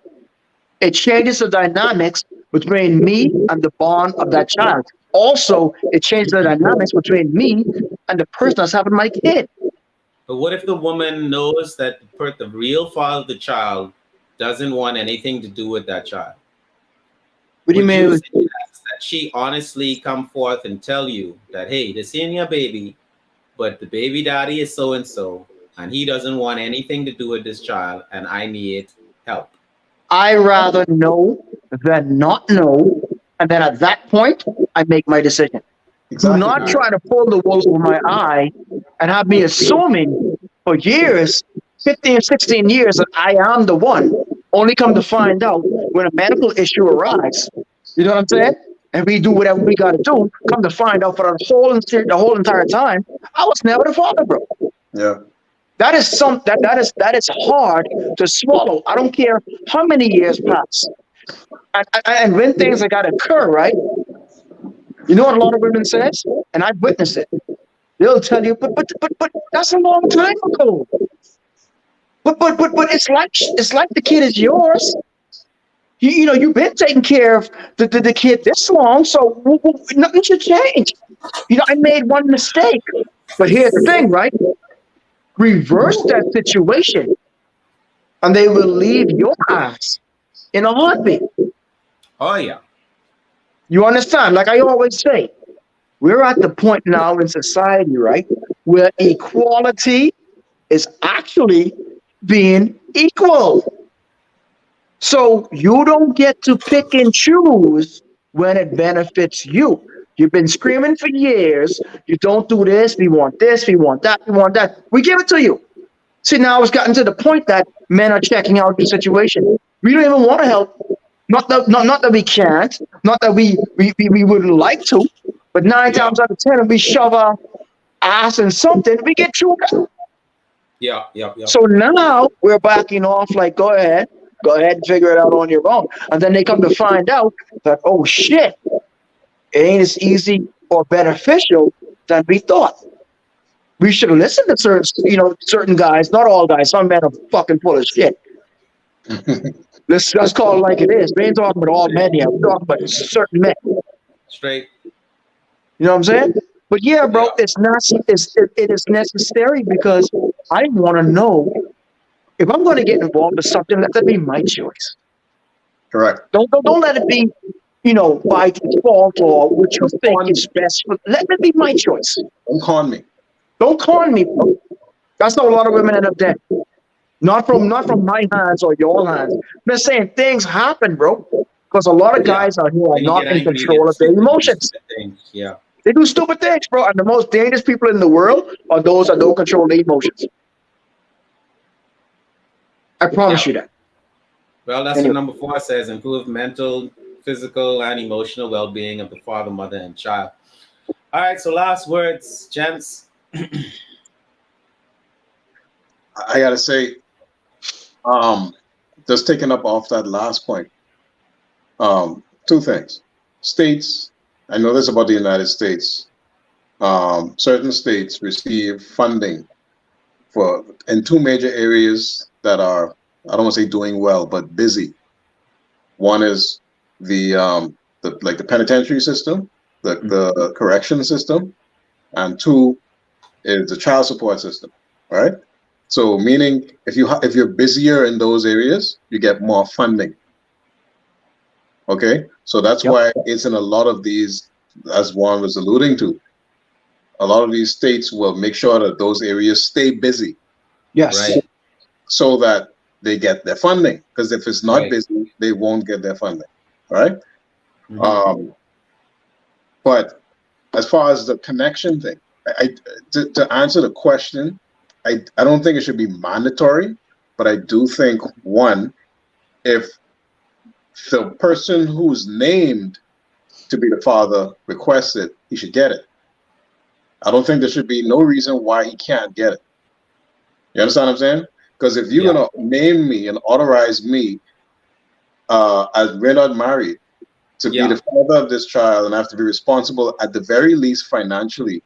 It changes the dynamics between me and the bond of that child. Also, it changes the dynamics between me and the person that's having my kid. But what if the woman knows that the real father of the child doesn't want anything to do with that child? What do you Would you mean? suggest that she honestly come forth and tell you that, hey, this ain't your baby, but the baby daddy is so and so, and he doesn't want anything to do with this child, and I need help? I rather know than not know, and then at that point, I make my decision. Do Exactly. not try to pull the wool over my eye and have me assuming for years, 15, 16 years, that I am the one, only come to find out when a medical issue arises. You know what I'm saying? And we do whatever we got to do, come to find out for the whole entire time, I was never the father, bro. Yeah. That is hard to swallow. I don't care how many years pass. And when things like that occur, right? You know what a lot of women says, and I've witnessed it. They'll tell you, but that's a long time ago. But it's like the kid is yours. You know you've been taking care of the kid this long, so nothing should change. You know I made one mistake, but here's the thing, right? Reverse that situation, and they will leave your ass in a heartbeat. Oh yeah. You understand? Like I always say, we're at the point now in society, right, where equality is actually being equal. So you don't get to pick and choose when it benefits you. You've been screaming for years. You don't do this. We want this. We want that. We want that. We give it to you. See, now it's gotten to the point that men are checking out the situation. We don't even want to help. Not that we can't. Not that we wouldn't like to. But nine Yeah. times out of ten, if we shove our ass in something, we get chewed out. Yeah. Yeah. Yeah. So now we're backing off like, go ahead and figure it out on your own. And then they come to find out that, oh shit, it ain't as easy or beneficial than we thought. We should have listened to certain guys, not all guys. Some men are fucking full of shit. Let's call it like it is. We ain't talking about all men here. We're talking about certain men. Straight. You know what I'm saying? But yeah, bro, Yeah. it is necessary because I want to know if I'm going to get involved in something. Let that be my choice. Correct. Don't let it be, by default or what you think is best. But let it be my choice. Don't con me. Don't con me, bro. That's how a lot of women end up dead. Not from my hands or your hands. I'm just saying things happen, bro. Because a lot of Yeah. guys out here are When you not get in angry, you get control of their emotions. stupid things. Yeah. They do stupid things, bro. And the most dangerous people in the world are those that don't control their emotions. I promise Yeah. you that. Well, that's what Anyway, number 4 says: improve mental, physical, and emotional well-being of the father, mother, and child. All right. So last words, gents. I gotta say, just taking up off that last point, two things. States, I know this about the United States. Certain states receive funding in two major areas that are, I don't want to say doing well, but busy. One is the penitentiary system, the correction system, and two is the child support system. Right. So meaning if you're busier in those areas, you get more funding. Okay, so that's yep. why it's in a lot of these, as Juan was alluding to, a lot of these states will make sure that those areas stay busy Yes. Right. so that they get their funding. Because if it's not Right. busy, they won't get their funding. Right. Mhm. But as far as the connection thing, to answer the question, I don't think it should be mandatory, but I do think one, if the person who's named to be the father requests it, he should get it. I don't think there should be no reason why he can't get it. You understand what I'm saying? Because if you're Yeah. gonna name me and authorize me, as we're not married, to be Yeah. the father of this child and I have to be responsible at the very least financially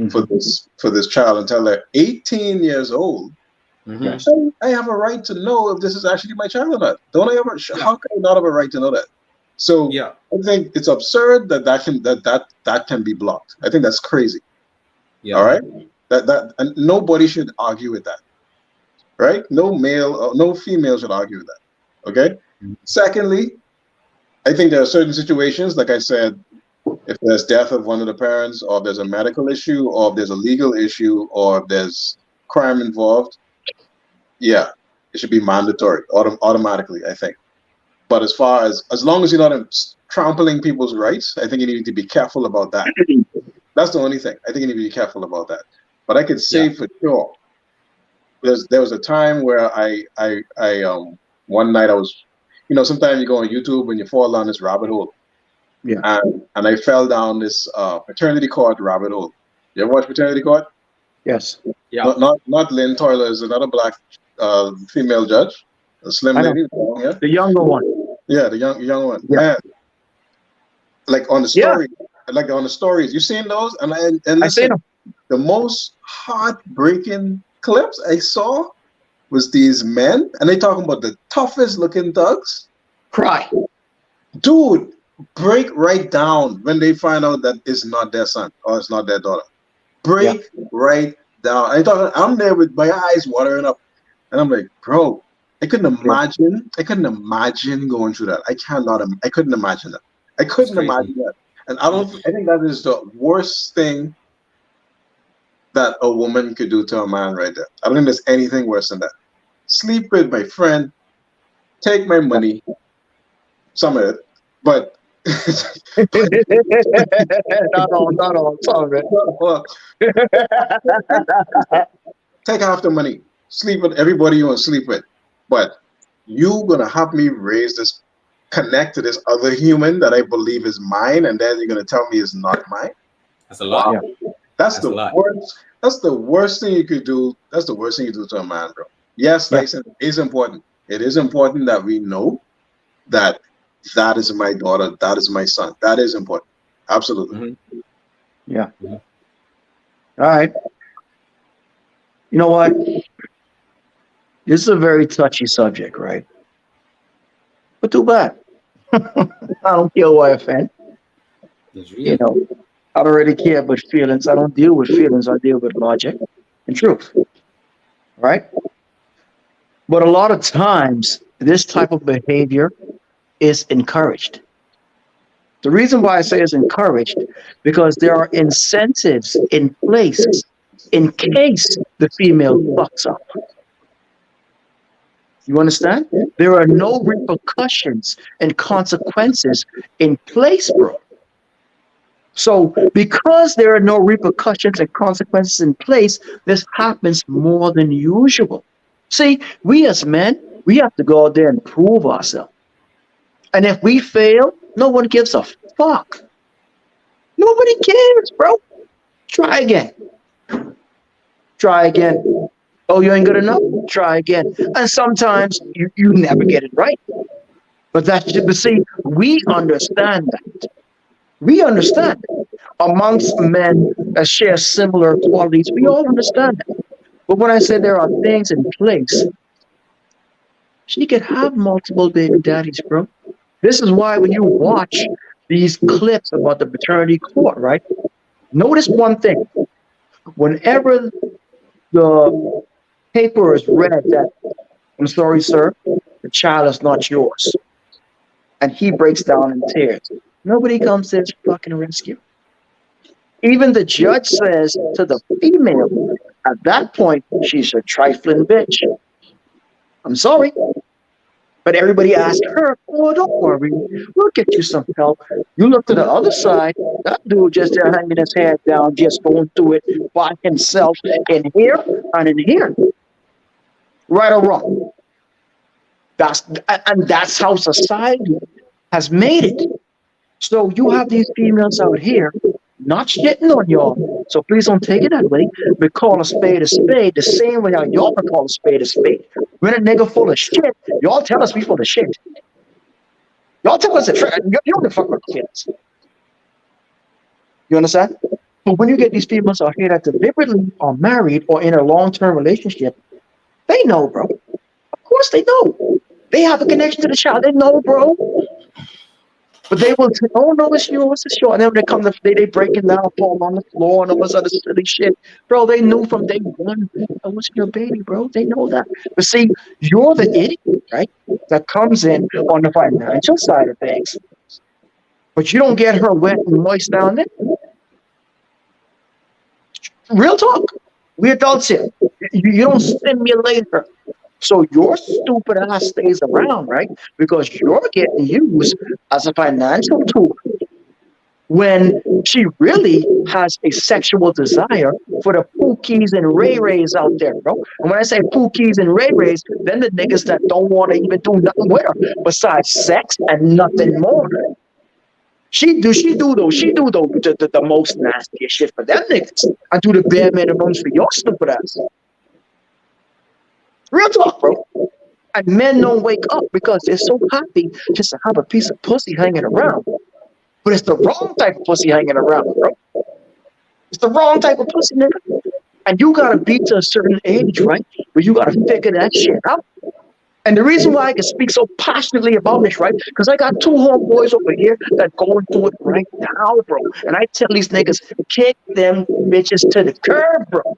for this child until they're 18 years old. Mhm. So I have a right to know if this is actually my child or not. Don't I ever? How can I not have a right to know that? So Yeah. I think it's absurd that can be blocked. I think that's crazy. Yeah. All right, and nobody should argue with that. Right? No male or no female should argue with that. Okay. Mhm. Secondly, I think there are certain situations, like I said, if there's death of one of the parents, or if there's a medical issue, or if there's a legal issue, or if there's crime involved, yeah, it should be mandatory automatically, I think. But as long as you're not trampling people's rights, I think you need to be careful about that. That's the only thing. I think you need to be careful about that. But I could say for sure, there was a time where I one night I was, sometimes you go on YouTube and you fall down this rabbit hole. Yeah. And I fell down this paternity court rabbit hole. You ever watch Paternity Court? Yes. Yeah. Not Lynn Toiler, is another black female judge, a slim I know. lady. Yeah, The younger one. yeah, the young one. Yeah. Man, like on the Yeah. story, like on the stories, you seen those? And I seen listen, them. the most heartbreaking clips I saw was these men, and they talking about the toughest looking thugs. Cry. Dude, break right down when they find out that it's not their son or it's not their daughter. Break right down. I'm there with my eyes watering up, and I'm like, bro, I couldn't imagine. I couldn't imagine going through that. I couldn't imagine that. I couldn't imagine that. And I think that is the worst thing that a woman could do to a man right there. I don't think there's anything worse than that. Sleep with my friend, take my money, some of it, but not all, some of it. well, take half the money, sleep with everybody you want to sleep with, but you gonna have me connect to this other human that I believe is mine, and then you're gonna tell me it's not mine. That's a lot. Yeah. That's the worst. That's the worst thing you could do. That's the worst thing you do to a man, bro. Yes, license is important. It is important that we know that is my daughter, that is my son. That is important. Absolutely. Mhm. Yeah. Mhm. All right. You know what? This is a very touchy subject, right? But too bad. I don't care why I offend. It's You real. know, I don't really care about feelings. I don't deal with feelings. I deal with logic and truth, right? But a lot of times, this type of behavior is encouraged. The reason why I say it's encouraged, because there are incentives in place in case the female fucks up. You understand? There are no repercussions and consequences in place, bro. So, because there are no repercussions and consequences in place, this happens more than usual. See, we as men, we have to go out there and prove ourselves. And if we fail, no one gives a fuck. Nobody cares, bro. Try again. Try again. Oh, you ain't good enough? Try again. And sometimes you never get it right. But see, we understand that. We understand it. Amongst men that share similar qualities, we all understand that. But when I say there are things in place, she could have multiple baby daddies, bro. This is why when you watch these clips about the paternity court, right? Notice one thing. Whenever the paper is read that, I'm sorry, sir, the child is not yours, and he breaks down in tears, nobody comes to his fucking rescue. Even the judge says to the female, at that point, she's a trifling bitch. I'm sorry. But everybody asked her, oh, don't worry, we'll get you some help. You look to the other side, that dude just there hanging his head down, just going through it by himself in here and in here. Right or wrong? That's how society has made it. So you have these females out here not shitting on y'all. So please don't take it that way. We call a spade the same way how y'all call a spade a spade. When a nigga full of shit, y'all tell us we full of shit. Y'all tell us the truth. You don't fuck with kids. You understand? But when you get these females out here that deliberately are married or in a long-term relationship, they know, bro. Of course they know. They have a connection to the child. They know, bro. But they will say, "Oh no, it's yours, it's yours." And then when they come to they breaking down, fall on the floor, and all this other silly shit, bro. They knew from day one, "Oh, it's your baby, bro." They know that. But see, you're the idiot, right? That comes in on the financial side of things, but you don't get her wet and moist down there. Real talk. We adults here. You don't stimulate her. So your stupid ass stays around, right? Because you're getting used as a financial tool when she really has a sexual desire for the Pookies and Ray Rays out there, bro. And when I say Pookies and Ray Rays, then the niggas that don't want to even do nothing with her besides sex and nothing more. She do the most nastiest shit for them niggas. I do the bare minimums for your stupid ass. Real talk, bro. And men don't wake up because they're so happy just to have a piece of pussy hanging around. But it's the wrong type of pussy hanging around, bro. It's the wrong type of pussy, nigga. And you gotta be to a certain age, right? Where you gotta figure that shit out. And the reason why I can speak so passionately about this, right? Because I got two homeboys over here that going through it right now, bro. And I tell these niggas, kick them bitches to the curb, bro.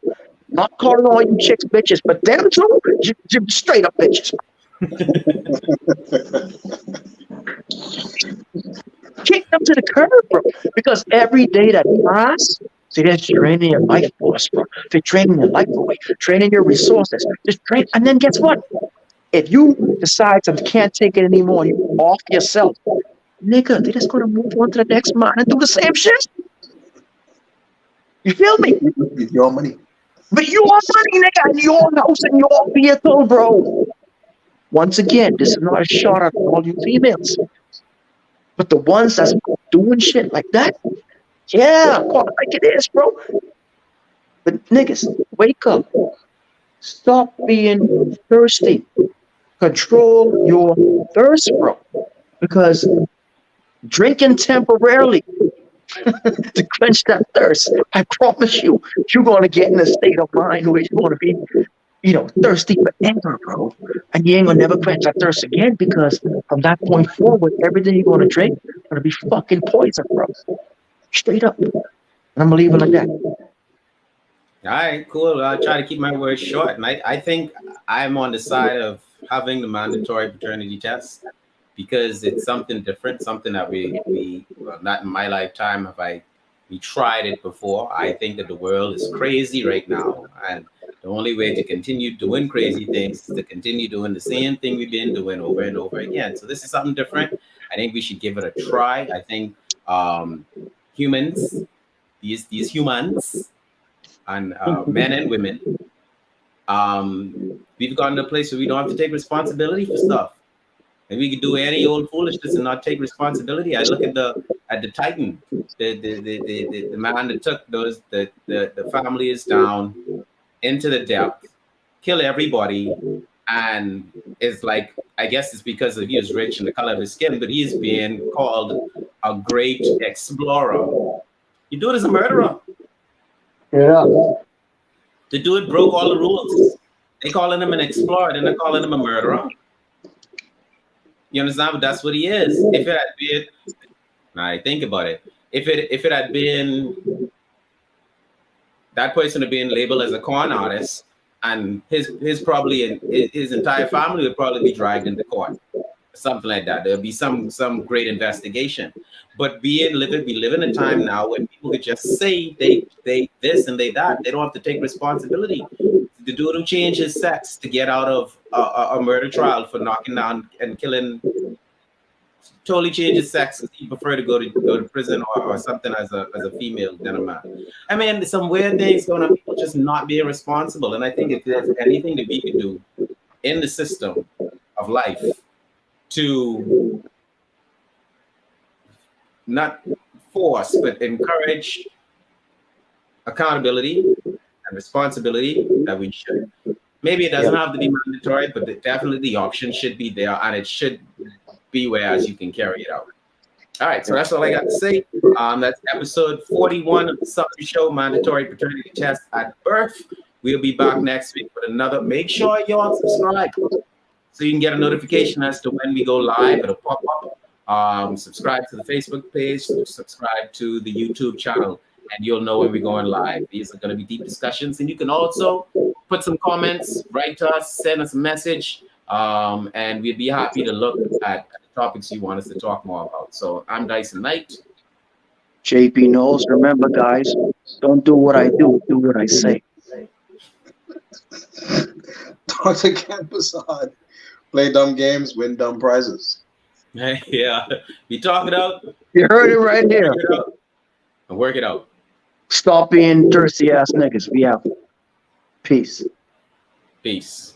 Not calling all you chicks bitches, but them two, you straight up bitches. Kick them to the curb, bro. Because every day that pass, see, that's draining your life force, bro. They're draining your life away, draining your resources. Just drain. And then guess what? If you decide to can't take it anymore, you off yourself, nigga, they're just gonna move on to the next man and do the same shit. You feel me? It's your money. But your money, nigga, and your house and your vehicle, bro. Once again, this is not a shot at all you females. But the ones that's doing shit like that, yeah, call it like it is, bro. But niggas, wake up. Stop being thirsty. Control your thirst, bro. Because drinking temporarily to quench that thirst, I promise you, you're going to get in a state of mind where you're going to be, thirsty forever, bro. And you ain't going to never quench that thirst again because from that point forward, everything you're going to drink is going to be fucking poison, bro. Straight up. And I'm going to leave it like that. All right, cool. I'll try to keep my words short. And I think I'm on the side of having the mandatory paternity test because it's something different, something that well, not in my lifetime have we tried it before. I think that the world is crazy right now. And the only way to continue doing crazy things is to continue doing the same thing we've been doing over and over again. So this is something different. I think we should give it a try. I think humans, these humans, and men and women, we've gotten to a place where we don't have to take responsibility for stuff. And we can do any old foolishness and not take responsibility. I look at the Titan, the man that took the families down into the depth, kill everybody, and it's like, I guess it's because he was rich and the color of his skin, but he's being called a great explorer. You do it as a murderer. Yeah. The dude broke all the rules. They calling him an explorer, then they're calling him a murderer. You understand? But that's what he is. If it had been, I think about it. If it had been that person had been labeled as a con artist, and his probably his entire family would probably be dragged into court, something like that. There'll be some great investigation. But we live in a time now when people could just say they this and they that. They don't have to take responsibility. The dude who changed his sex to get out of a murder trial for knocking down and killing, totally changed his sex. He preferred to go to prison or something as a female than a man. I mean, there's some weird things going on. People just not being responsible. And I think if there's anything that we can do in the system of life to not force but encourage accountability and responsibility, that we should. Maybe it doesn't have to be mandatory, but definitely the option should be there, and it should be whereas you can carry it out. All right, so that's all I got to say. That's episode 41 of the Sup'm Show, mandatory paternity test at birth. We'll be back next week with another. Make sure y'all subscribe so you can get a notification as to when we go live. It'll pop up. Subscribe to the Facebook page, subscribe to the YouTube channel, and you'll know when we're going live. These are going to be deep discussions, and you can also put some comments, write to us, send us a message, and we'd be happy to look at the topics you want us to talk more about. So I'm Dyson Knight. JP knows. Remember, guys, don't do what I do what I say. Dr. Ken Passad. Play dumb games, win dumb prizes. Yeah, we talk it out. You heard it right here. And work it out. Stop being thirsty ass niggas. We out. Peace. Peace.